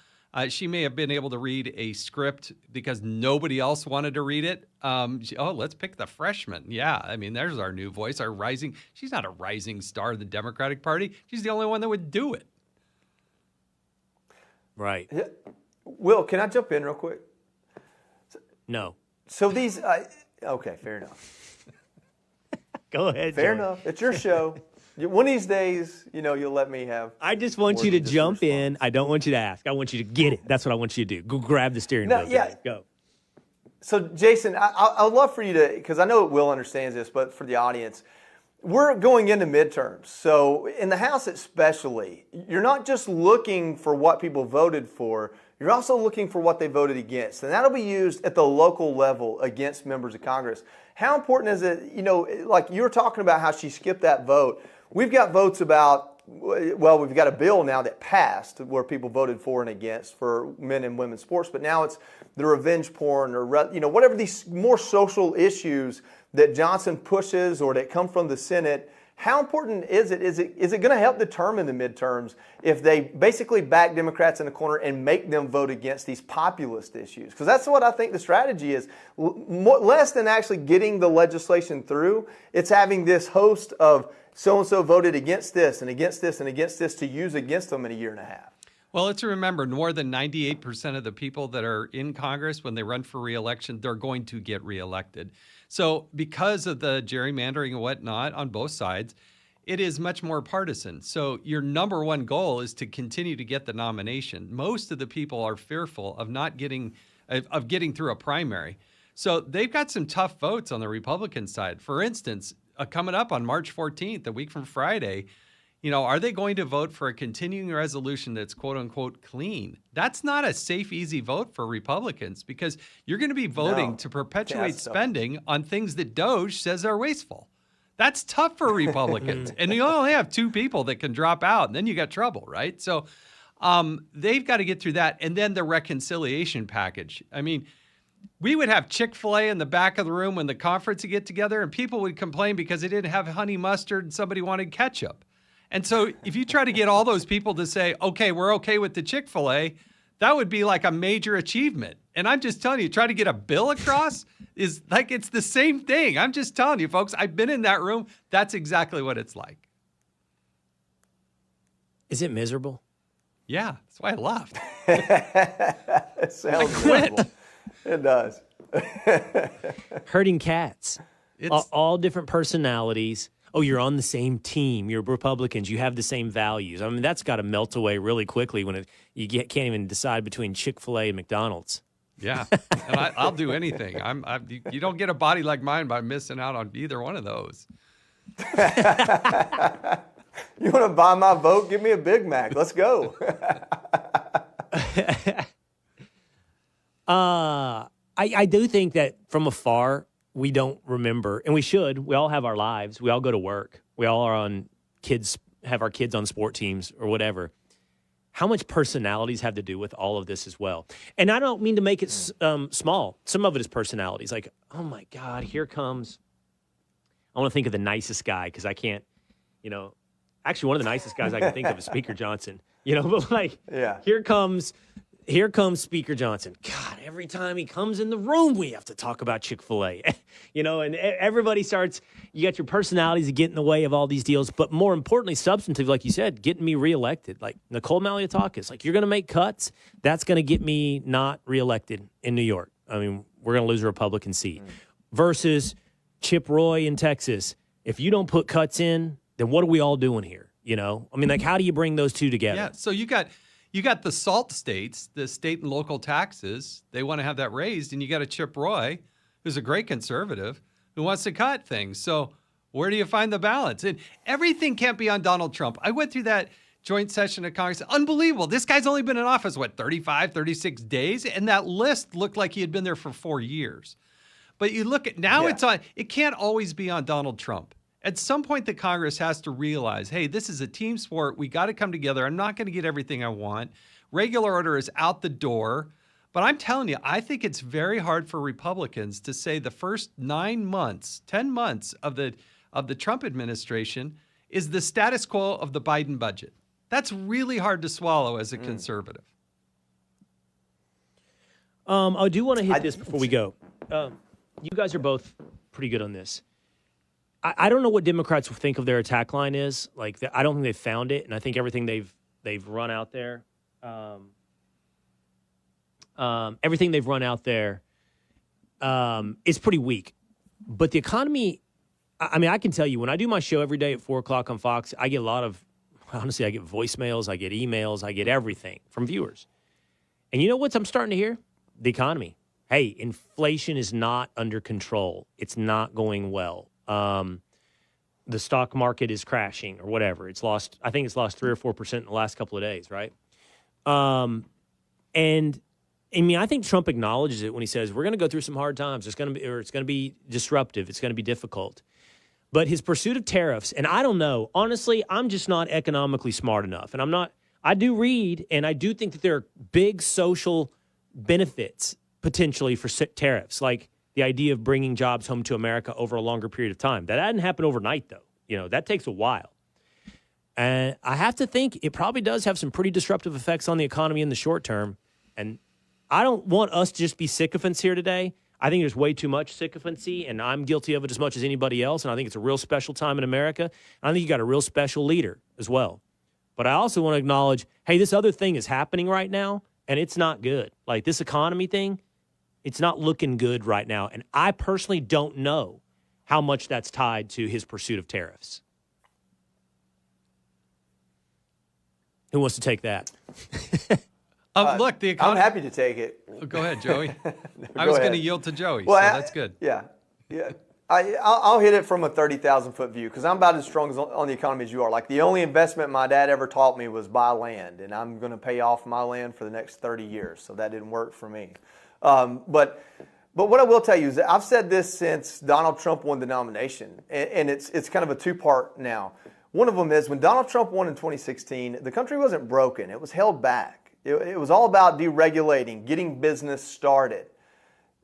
S4: She may have been able to read a script because nobody else wanted to read it. Let's pick the freshman. Yeah, I mean, there's our new voice, our rising. She's not a rising star of the Democratic Party. She's the only one that would do it.
S1: Right.
S5: Will, can I jump in real quick?
S1: No.
S5: So these, okay, fair enough.
S1: Go ahead,
S5: Fair
S1: Joey.
S5: enough. It's your show. One of these days, you'll let me have.
S1: I just want you to jump in. I don't want you to ask. I want you to get it. That's what I want you to do. Go grab the steering wheel.
S5: Yeah.
S1: Joey. Go.
S5: So, Jason, I would love for you to, because I know Will understands this, but for the audience, we're going into midterms. So in the House especially, you're not just looking for what people voted for. You're also looking for what they voted against. And that'll be used at the local level against members of Congress. How important is it, like you were talking about how she skipped that vote. we've got votes about, well, we've got a bill now that passed where people voted for and against for men and women's sports, but now it's the revenge porn or, whatever these more social issues that Johnson pushes or that come from the Senate. How important is it? Is it going to help determine the midterms if they basically back Democrats in the corner and make them vote against these populist issues? Because that's what I think the strategy is. Less than actually getting the legislation through, it's having this host of so-and-so voted against this and against this and against this to use against them in a year and a half.
S4: Well, let's remember, more than 98% of the people that are in Congress, when they run for re-election, they're going to get reelected. So because of the gerrymandering and whatnot on both sides, it is much more partisan. So your number one goal is to continue to get the nomination. Most of the people are fearful of not getting through a primary. So they've got some tough votes on the Republican side. For instance, coming up on March 14th, a week from Friday, are they going to vote for a continuing resolution that's quote unquote clean? That's not a safe, easy vote for Republicans because you're going to be voting to perpetuate spending on things that DOJ says are wasteful. That's tough for Republicans. And you only have two people that can drop out, and then you got trouble, right? So they've got to get through that. And then the reconciliation package. I mean, we would have Chick-fil-A in the back of the room when the conference would get together, and people would complain because they didn't have honey mustard and somebody wanted ketchup. And so if you try to get all those people to say, okay, we're okay with the Chick-fil-A, that would be like a major achievement. And I'm just telling you, try to get a bill across is like it's the same thing. I'm just telling you, folks, I've been in that room. That's exactly what it's like.
S1: Is it miserable?
S4: Yeah, that's why I left.
S5: It sounds miserable. It does.
S1: Herding cats. All different personalities. Oh, you're on the same team. You're Republicans. You have the same values. I mean, that's got to melt away really quickly when can't even decide between Chick-fil-A and McDonald's.
S4: Yeah, and I'll do anything. You don't get a body like mine by missing out on either one of those.
S5: You want to buy my vote? Give me a Big Mac. Let's go.
S1: I do think that from afar, we don't remember, and we should. We all have our lives. We all go to work. We all have our kids on sport teams or whatever. How much personalities have to do with all of this as well? And I don't mean to make it small. Some of it is personalities. Like, oh my God, here comes. I want to think of the nicest guy because I can't. Actually, one of the nicest guys I can think of is Speaker Johnson. But like,
S5: yeah.
S1: Here comes Speaker Johnson. God, every time he comes in the room, we have to talk about Chick-fil-A. And everybody starts, you got your personalities that get in the way of all these deals, but more importantly, substantive, like you said, getting me reelected. Like Nicole Maliotakis, like you're going to make cuts, that's going to get me not reelected in New York. I mean, we're going to lose a Republican seat. Versus Chip Roy in Texas. If you don't put cuts in, then what are we all doing here? I mean, like, how do you bring those two together?
S4: Yeah, so you got the SALT states, the state and local taxes. They want to have that raised. And you got a Chip Roy, who's a great conservative, who wants to cut things. So where do you find the balance? And everything can't be on Donald Trump. I went through that joint session of Congress. Unbelievable. This guy's only been in office, 35, 36 days? And that list looked like he had been there for 4 years. But you look at now, it can't always be on Donald Trump. At some point, the Congress has to realize, hey, this is a team sport. We got to come together. I'm not going to get everything I want. Regular order is out the door. But I'm telling you, I think it's very hard for Republicans to say the first 9 months, 10 months of the Trump administration is the status quo of the Biden budget. That's really hard to swallow as a conservative.
S1: I do want to hit this before we go. You guys are both pretty good on this. I don't know what Democrats think of their attack line is. Like, I don't think they've found it, and I think everything they've run out there, everything they've run out there is pretty weak. But the economy, I mean, I can tell you, when I do my show every day at 4 o'clock on Fox, I get honestly, I get voicemails, I get emails, I get everything from viewers. And you know what I'm starting to hear? The economy. Hey, inflation is not under control. It's not going well. The stock market is crashing or whatever. I think it's lost 3 or 4% in the last couple of days, right? And I mean, I think Trump acknowledges it when he says we're going to go through some hard times. It's going to be disruptive. It's going to be difficult. But his pursuit of tariffs, and I don't know, honestly, I'm just not economically smart enough. And I do read, and I do think that there are big social benefits potentially for tariffs, like the idea of bringing jobs home to America over a longer period of time. That hadn't happened overnight, though. That takes a while. And I have to think it probably does have some pretty disruptive effects on the economy in the short term. And I don't want us to just be sycophants here today. I think there's way too much sycophancy, and I'm guilty of it as much as anybody else. And I think it's a real special time in America. And I think you got a real special leader as well. But I also want to acknowledge, hey, this other thing is happening right now, and it's not good. Like this economy thing, it's not looking good right now. And I personally don't know how much that's tied to his pursuit of tariffs. Who wants to take that?
S4: Look, the economy.
S5: I'm happy to take it.
S4: Oh, go ahead, Joey. I
S5: Go
S4: was going
S5: ahead.
S4: to yield to Joey,
S5: Well,
S4: so that's good.
S5: Yeah. I'll hit it from a 30,000-foot view because I'm about as strong on the economy as you are. Like the only investment my dad ever taught me was buy land, and I'm going to pay off my land for the next 30 years. So that didn't work for me. But what I will tell you is that I've said this since Donald Trump won the nomination, and it's kind of a two-part now. One of them is when Donald Trump won in 2016, the country wasn't broken. It was held back. It was all about deregulating, getting business started.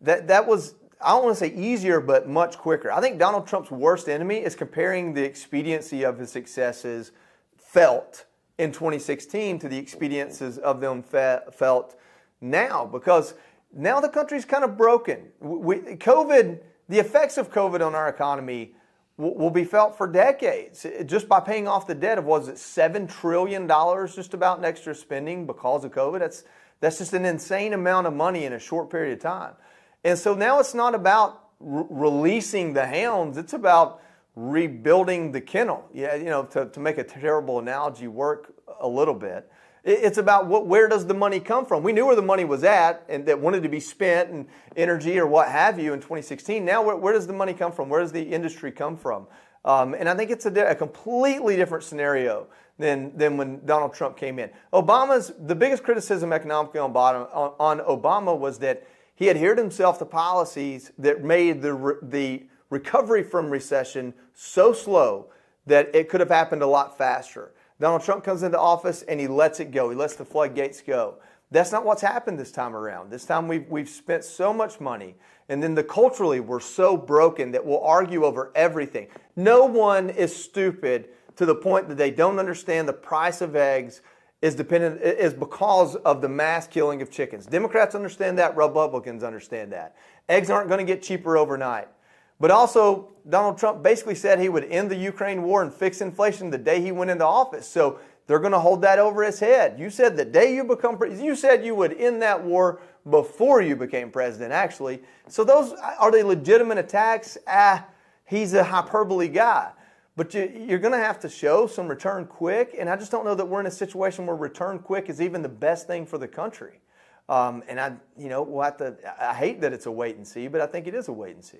S5: That was, I don't want to say easier, but much quicker. I think Donald Trump's worst enemy is comparing the expediency of his successes felt in 2016 to the expediencies of them felt now, because now the country's kind of broken. The effects of COVID on our economy will be felt for decades just by paying off the debt of, was it $7 trillion just about in extra spending because of COVID? That's just an insane amount of money in a short period of time. And so now it's not about releasing the hounds. It's about rebuilding the kennel. Yeah, to make a terrible analogy work a little bit. It's about where does the money come from? We knew where the money was at and that wanted to be spent and energy or what have you in 2016. Now, where does the money come from? Where does the industry come from? And I think it's a completely different scenario than when Donald Trump came in. The biggest criticism economically on Obama was that he adhered himself to policies that made the recovery from recession so slow that it could have happened a lot faster. Donald Trump comes into office and he lets it go. He lets the floodgates go. That's not what's happened this time around. This time we've spent so much money, and then culturally we're so broken that we'll argue over everything. No one is stupid to the point that they don't understand the price of eggs is because of the mass killing of chickens. Democrats understand that. Republicans understand that. Eggs aren't going to get cheaper overnight. But also, Donald Trump basically said he would end the Ukraine war and fix inflation the day he went into office. So they're going to hold that over his head. You said the day you become president, you said you would end that war before you became president, actually. So are they legitimate attacks? He's a hyperbole guy. But you're going to have to show some return quick. And I just don't know that we're in a situation where return quick is even the best thing for the country. We'll have to, I hate that it's a wait and see, but I think it is a wait and see.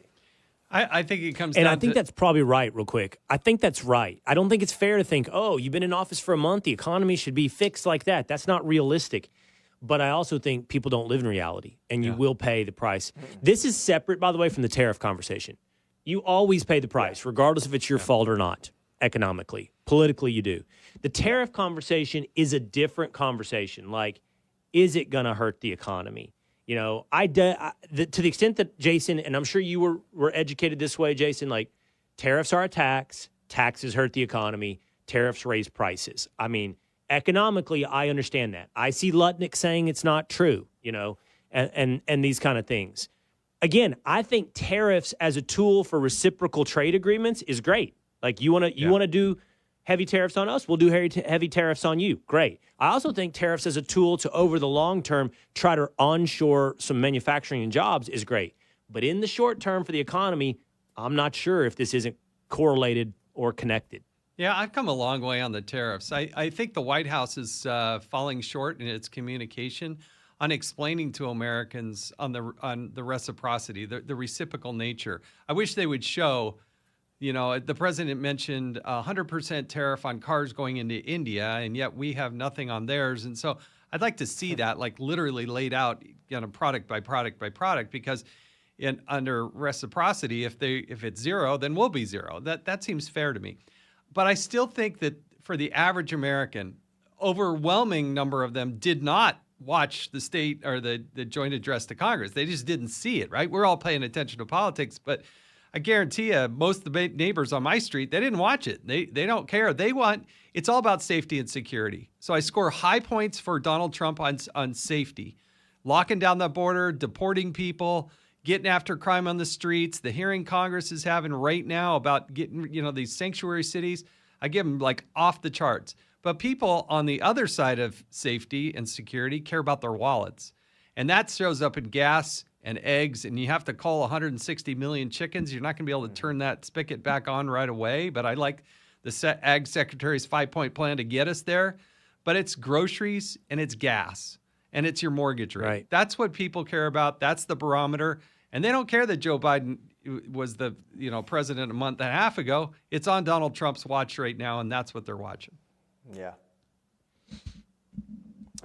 S4: I think it comes down
S1: to... And I think that's probably right, real quick. I think that's right. I don't think it's fair to think, you've been in office for a month, the economy should be fixed like that. That's not realistic. But I also think people don't live in reality, and you will pay the price. This is separate, by the way, from the tariff conversation. You always pay the price, regardless if it's your fault or not, economically. Politically, you do. The tariff conversation is a different conversation. Like, is it going to hurt the economy? To the extent that, Jason, and I'm sure you were educated this way, Jason, like tariffs are a tax, taxes hurt the economy, tariffs raise prices. I mean, economically, I understand that. I see Lutnick saying it's not true, and these kind of things. Again, I think tariffs as a tool for reciprocal trade agreements is great. Like you want to do heavy tariffs on us, we'll do heavy tariffs on you. Great. I also think tariffs as a tool to, over the long term, try to onshore some manufacturing and jobs is great. But in the short term for the economy, I'm not sure if this isn't correlated or connected.
S4: Yeah, I've come a long way on the tariffs. I think the White House is falling short in its communication on explaining to Americans on the reciprocity, the reciprocal nature. I wish they would show... the president mentioned 100% tariff on cars going into India, and yet we have nothing on theirs. And so I'd like to see that like literally laid out, product by product by product, because under reciprocity. If it's zero, then we'll be zero. That seems fair to me. But I still think that for the average American, overwhelming number of them did not watch the state or the joint address to Congress. They just didn't see it, right? We're all paying attention to politics, but I guarantee you, most of the neighbors on my street, they didn't watch it. They don't care. It's all about safety and security. So I score high points for Donald Trump on safety, locking down the border, deporting people, getting after crime on the streets, the hearing Congress is having right now about getting, these sanctuary cities. I give them like off the charts. But people on the other side of safety and security care about their wallets. And that shows up in gas and eggs, and you have to call 160 million chickens. You're not going to be able to turn that spigot back on right away. But I like the Ag Secretary's 5-point plan to get us there. But it's groceries and it's gas and it's your mortgage rate.
S1: Right.
S4: That's what people care about. That's the barometer. And they don't care that Joe Biden was the president a month and a half ago. It's on Donald Trump's watch right now, and that's what they're watching.
S5: Yeah.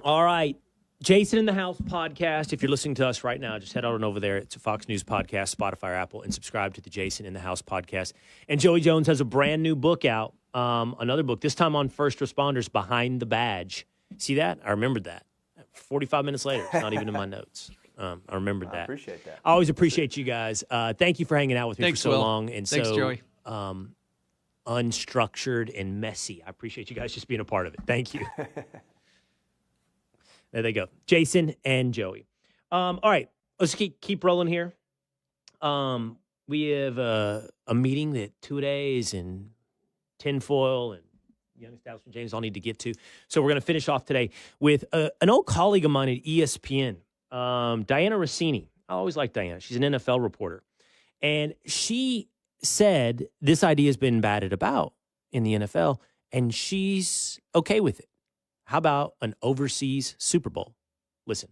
S1: All right. Jason in the House podcast. If you're listening to us right now, just head on over there. It's a Fox News podcast, Spotify, or Apple, and subscribe to the Jason in the House podcast. And Joey Jones has a brand new book out, another book, this time on first responders, Behind the Badge. See that? I remembered that. 45 minutes later. It's not even in my notes. I remembered that.
S5: I appreciate that.
S1: I always appreciate you guys. Thank you for hanging out with me
S4: Thanks,
S1: for so
S4: Will.
S1: long. And
S4: Thanks,
S1: so,
S4: Joey.
S1: Unstructured and messy. I appreciate you guys just being a part of it. Thank you. There they go. Jason and Joey. All right. Let's keep rolling here. We have a meeting that 2 days and tinfoil and young establishment James all need to get to. So we're going to finish off today with an old colleague of mine at ESPN, Diana Rossini. I always like Diana. She's an NFL reporter. And she said this idea has been batted about in the NFL, and she's okay with it. How about an overseas Super Bowl? Listen.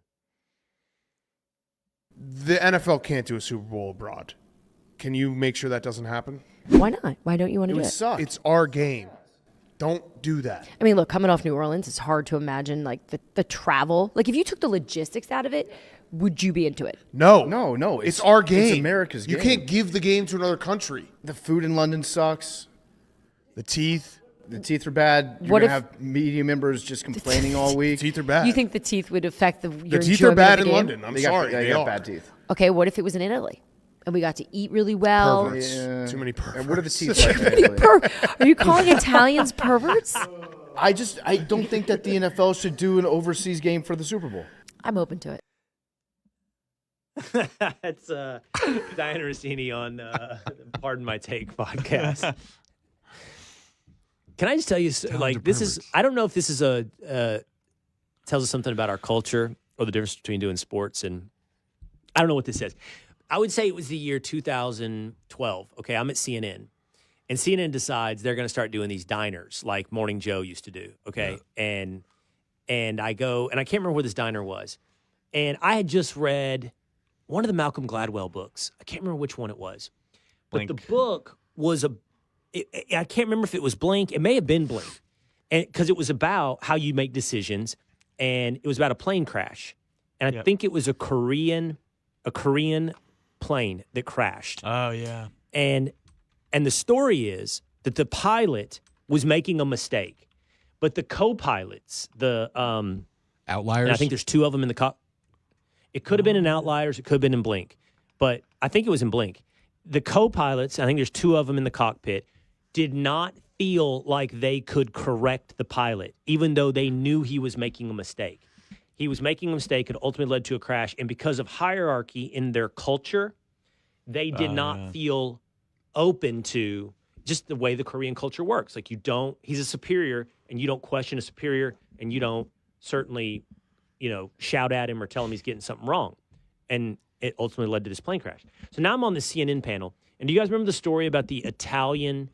S7: The NFL can't do a Super Bowl abroad. Can you make sure that doesn't happen?
S8: Why not? Why don't you want to do
S7: would
S8: it?
S7: suck. It's our game. Don't do that.
S8: I mean, look, coming off New Orleans, it's hard to imagine like the travel. Like if you took the logistics out of it, would you be into it?
S7: No.
S9: No.
S7: It's our game.
S9: It's America's game.
S7: You can't give the game to another country.
S9: The food in London sucks.
S7: The teeth.
S9: The teeth are bad. You're
S8: What
S9: going to
S8: if-
S9: have media members just complaining all week.
S7: Teeth are bad.
S8: You think the teeth would affect your
S7: the teeth
S8: enjoyment
S7: are bad
S8: of
S7: in
S8: the game?
S7: London. I'm
S9: They
S7: sorry.
S9: got
S7: They
S9: got
S7: are.
S9: bad teeth.
S8: Okay, what if it was in Italy and we got to eat really well?
S7: Perverts. Too many perverts.
S9: And what are the teeth like in Italy?
S8: Are you calling Italians perverts?
S9: I don't think that the NFL should do an overseas game for the Super Bowl.
S8: I'm open to it.
S1: That's Diana Rossini on Pardon My Take podcast. Can I just tell you, like, this is, I don't know if this is tells us something about our culture or the difference between doing sports and, I don't know what this says. I would say it was the year 2012. Okay, I'm at CNN. And CNN decides they're going to start doing these diners like Morning Joe used to do. Okay, yeah. And I go, and I can't remember where this diner was. And I had just read one of the Malcolm Gladwell books. I can't remember which one it was. But the book was I can't remember if it was Blink. It may have been Blink. And because it was about how you make decisions. And it was about a plane crash. And I think it was a Korean plane that crashed.
S2: Oh, yeah.
S1: And the story is that the pilot was making a mistake. But the co-pilots, the
S3: Outliers.
S1: and I think there's two of them in the It could have been in Outliers. It could have been in Blink. But I think it was in Blink. The co-pilots, I think there's two of them in the cockpit, did not feel like they could correct the pilot, even though they knew he was making a mistake. He was making a mistake and ultimately led to a crash. And because of hierarchy in their culture, they did not feel open to just the way the Korean culture works. Like he's a superior and you don't question a superior and you don't certainly, shout at him or tell him he's getting something wrong. And it ultimately led to this plane crash. So now I'm on the CNN panel. And do you guys remember the story about the Italian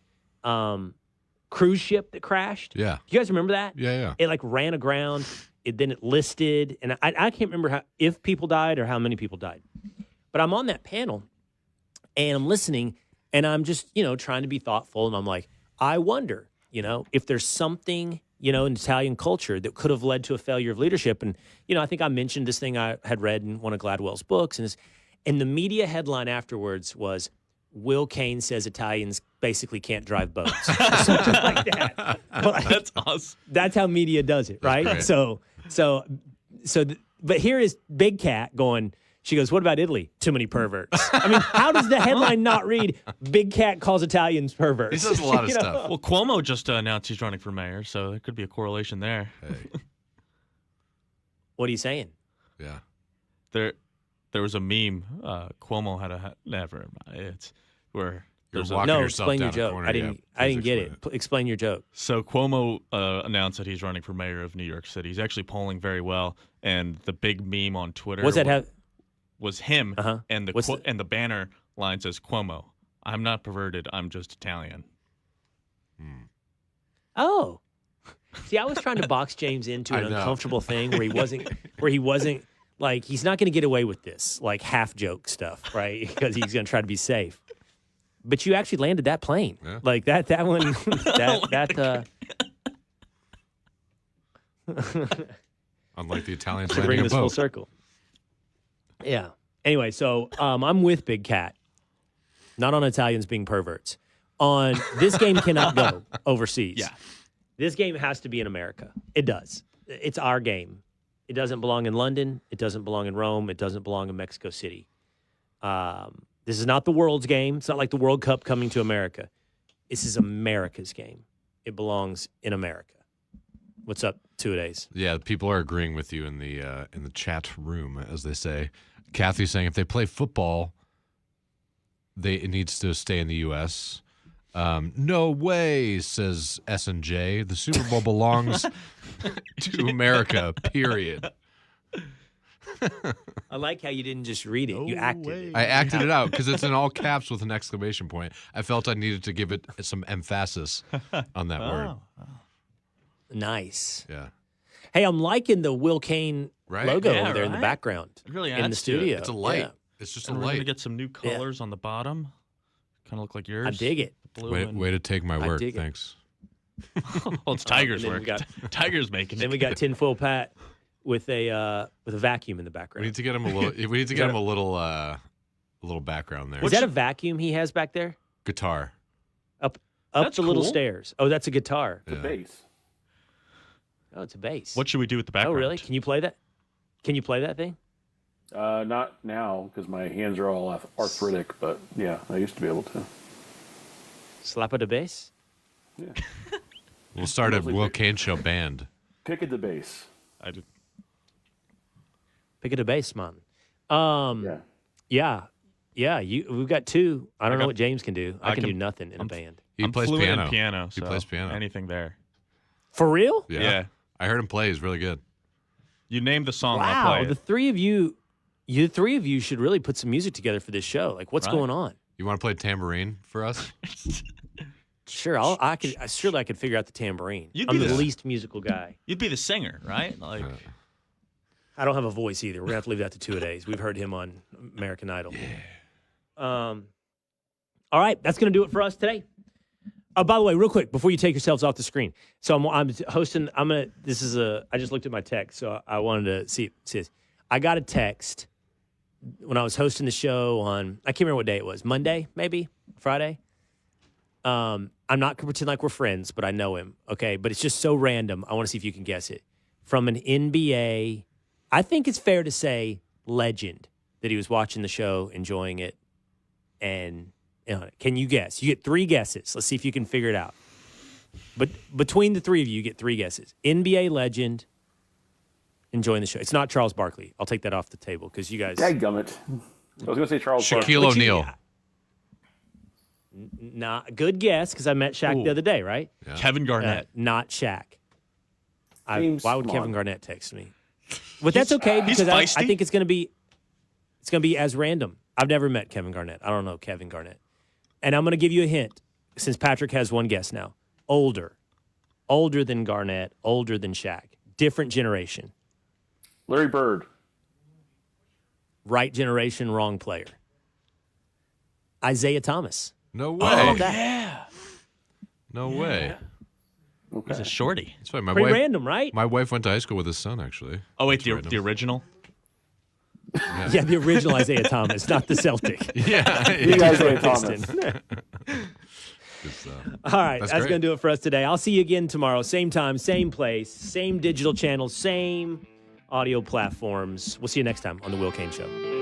S1: cruise ship that crashed?
S3: Yeah.
S1: You guys remember that?
S3: Yeah.
S1: It ran aground. Then it listed. And I can't remember if people died or how many people died. But I'm on that panel and I'm listening and I'm just, trying to be thoughtful. And I'm like, I wonder, if there's something, in Italian culture that could have led to a failure of leadership. And, I think I mentioned this thing I had read in one of Gladwell's books. And the media headline afterwards was, Will Cain says Italians basically can't drive boats. Or something like that. Like,
S2: That's awesome.
S1: that's how media does it, right?
S3: great.
S1: But here is Big Cat going, she goes, what about Italy? Too many perverts. I mean, how does the headline not read, Big Cat calls Italians perverts?
S3: He says a lot of
S1: You know?
S3: stuff.
S2: Well, Cuomo just announced he's running for mayor, so there could be a correlation there.
S3: Hey,
S1: What are you saying?
S3: yeah.
S2: There was a meme. Cuomo had a never. It's where
S3: You're
S2: there's a
S3: walking
S1: No,
S3: yourself
S1: explain
S3: down
S1: your
S3: a
S1: joke.
S3: corner.
S1: I didn't
S3: Please
S1: get
S3: explain
S1: it. Explain your joke.
S2: So Cuomo announced that he's running for mayor of New York City. He's actually polling very well, and the big meme on Twitter
S1: What's that have?
S2: was him,
S1: Uh-huh.
S2: and
S1: What's
S2: and the banner line says Cuomo. I'm not perverted. I'm just Italian.
S1: Oh. See, I was trying to box James into an
S3: I know.
S1: uncomfortable thing where he wasn't like, he's not going to get away with this, like half joke stuff, right? Because he's going to try to be safe. But you actually landed that plane.
S3: Yeah.
S1: Like that one,
S3: Unlike the Italians
S1: to
S3: landing
S1: bring
S3: a
S1: this full
S3: boat.
S1: circle. Yeah. Anyway, so I'm with Big Cat, not on Italians being perverts. On this game cannot go overseas.
S2: Yeah.
S1: This game has to be in America. It does. It's our game. It doesn't belong in London. It doesn't belong in Rome. It doesn't belong in Mexico City. This is not the world's game. It's not like the World Cup coming to America. This is America's game. It belongs in America. What's up, two-a-days?
S3: Yeah, people are agreeing with you in the chat room, as they say. Kathy's saying if they play football, it needs to stay in the U.S. No way, says S&J. The Super Bowl belongs to America, period.
S1: I like how you didn't just read it. You acted it.
S3: I acted it out because it's in all caps with an exclamation point. I felt I needed to give it some emphasis on that word.
S1: Nice.
S3: Yeah.
S1: Hey, I'm liking the Will Cain
S3: Right?
S1: logo
S2: Yeah,
S1: over there in the
S2: right?
S1: background.
S2: It really
S1: in the
S2: adds to it.
S1: studio.
S3: It's a light.
S1: Yeah.
S3: It's just a
S2: And we're gonna
S3: light.
S2: get some new colors on the bottom. Kind of look like yours.
S1: I dig it.
S2: Blue
S3: Way,
S2: and...
S3: way to take my work.
S1: dig it.
S3: Thanks.
S2: Well, it's Tiger's
S1: And then
S2: work.
S1: we got-
S2: Tiger's making it.
S1: Then we got Tinfoil Pat with a vacuum in the
S3: We
S1: background.
S3: need to get him a little. We need to get him a little background there.
S1: Is that a vacuum he has back there?
S3: Guitar?
S1: Up
S2: That's
S1: the little
S2: cool.
S1: stairs. Oh, that's a guitar.
S3: Yeah.
S10: Bass.
S1: Oh, it's a bass.
S2: What should we do with the
S1: Oh,
S2: background?
S1: really? Can you play that? Can you play that thing?
S10: Not now because my hands are all arthritic, but yeah, I used to be able to.
S1: Slap of the bass?
S10: Yeah.
S3: We'll start a Will Cain Show band.
S10: Pick at the bass.
S2: I did.
S1: Pick of the bass, man.
S10: Yeah.
S1: Yeah. We've got two. I don't know
S2: got-
S1: what James can do. I can do
S2: can-
S1: nothing in a band.
S3: He
S2: I'm
S3: plays
S2: fluent
S3: piano.
S2: in piano.
S3: He
S2: So
S3: plays piano.
S2: Anything there.
S1: For real?
S2: Yeah.
S3: I heard him play. He's really good.
S2: You name the song, I'll
S1: Wow.
S2: play
S1: The
S2: it.
S1: three of you should really put some music together for this show. Like, what's
S2: Right.
S1: going on?
S3: You want to play tambourine for us?
S1: Sure, I could figure out the tambourine.
S2: You'd
S1: I'm
S2: be
S1: the
S2: the-
S1: least musical guy.
S2: You'd be the singer, right? Like,
S1: I don't have a voice either. We're gonna have to leave that to two-a-days. We've heard him on American Idol. All right, that's gonna do it for us today. By the way, real quick before you take yourselves off the screen, so I'm hosting. I just looked at my text, so I wanted to see this. I got a text when I was hosting the show on. I can't remember what day it was. Monday, maybe Friday. I'm not gonna pretend like we're friends, but I know him. Okay, but it's just so random. I want to see if you can guess it. From an NBA, I think it's fair to say legend that he was watching the show, enjoying it, and can you guess? You get 3 guesses. Let's see if you can figure it out. But between the 3 of you, you get 3 guesses. NBA legend, enjoying the show. It's not Charles Barkley. I'll take that off the table because you guys.
S10: Dadgummit. I was going to say Charles Barkley.
S3: Shaquille O'Neal.
S1: Not good guess because I met Shaq the other day, right?
S3: Yeah.
S2: Kevin Garnett.
S1: Not Shaq.
S10: James
S1: Why would
S10: Smart.
S1: Kevin Garnett text me? But that's okay because I
S2: feisty.
S1: think it's gonna be as random. I've never met Kevin Garnett. I don't know Kevin Garnett. And I'm gonna give you a hint since Patrick has one guess now. Older than Garnett, older than Shaq. Different generation.
S10: Larry Bird.
S1: Right generation, wrong player. Isaiah Thomas.
S3: No
S1: How about
S3: way.
S1: that?
S3: No way.
S2: He's a shorty.
S3: That's why my
S1: Pretty
S3: wife.
S1: random, right?
S3: My wife went to high school with his son, actually.
S2: Oh, wait,
S3: That's random.
S2: the original?
S1: Yeah, the original Isaiah Thomas, not the Celtic.
S3: Yeah.
S10: You guys
S1: Detroit
S10: ain't Thomas.
S1: Piston. All right, that's going to do it for us today. I'll see you again tomorrow. Same time, same place, same digital channels, same audio platforms. We'll see you next time on The Will Cain Show.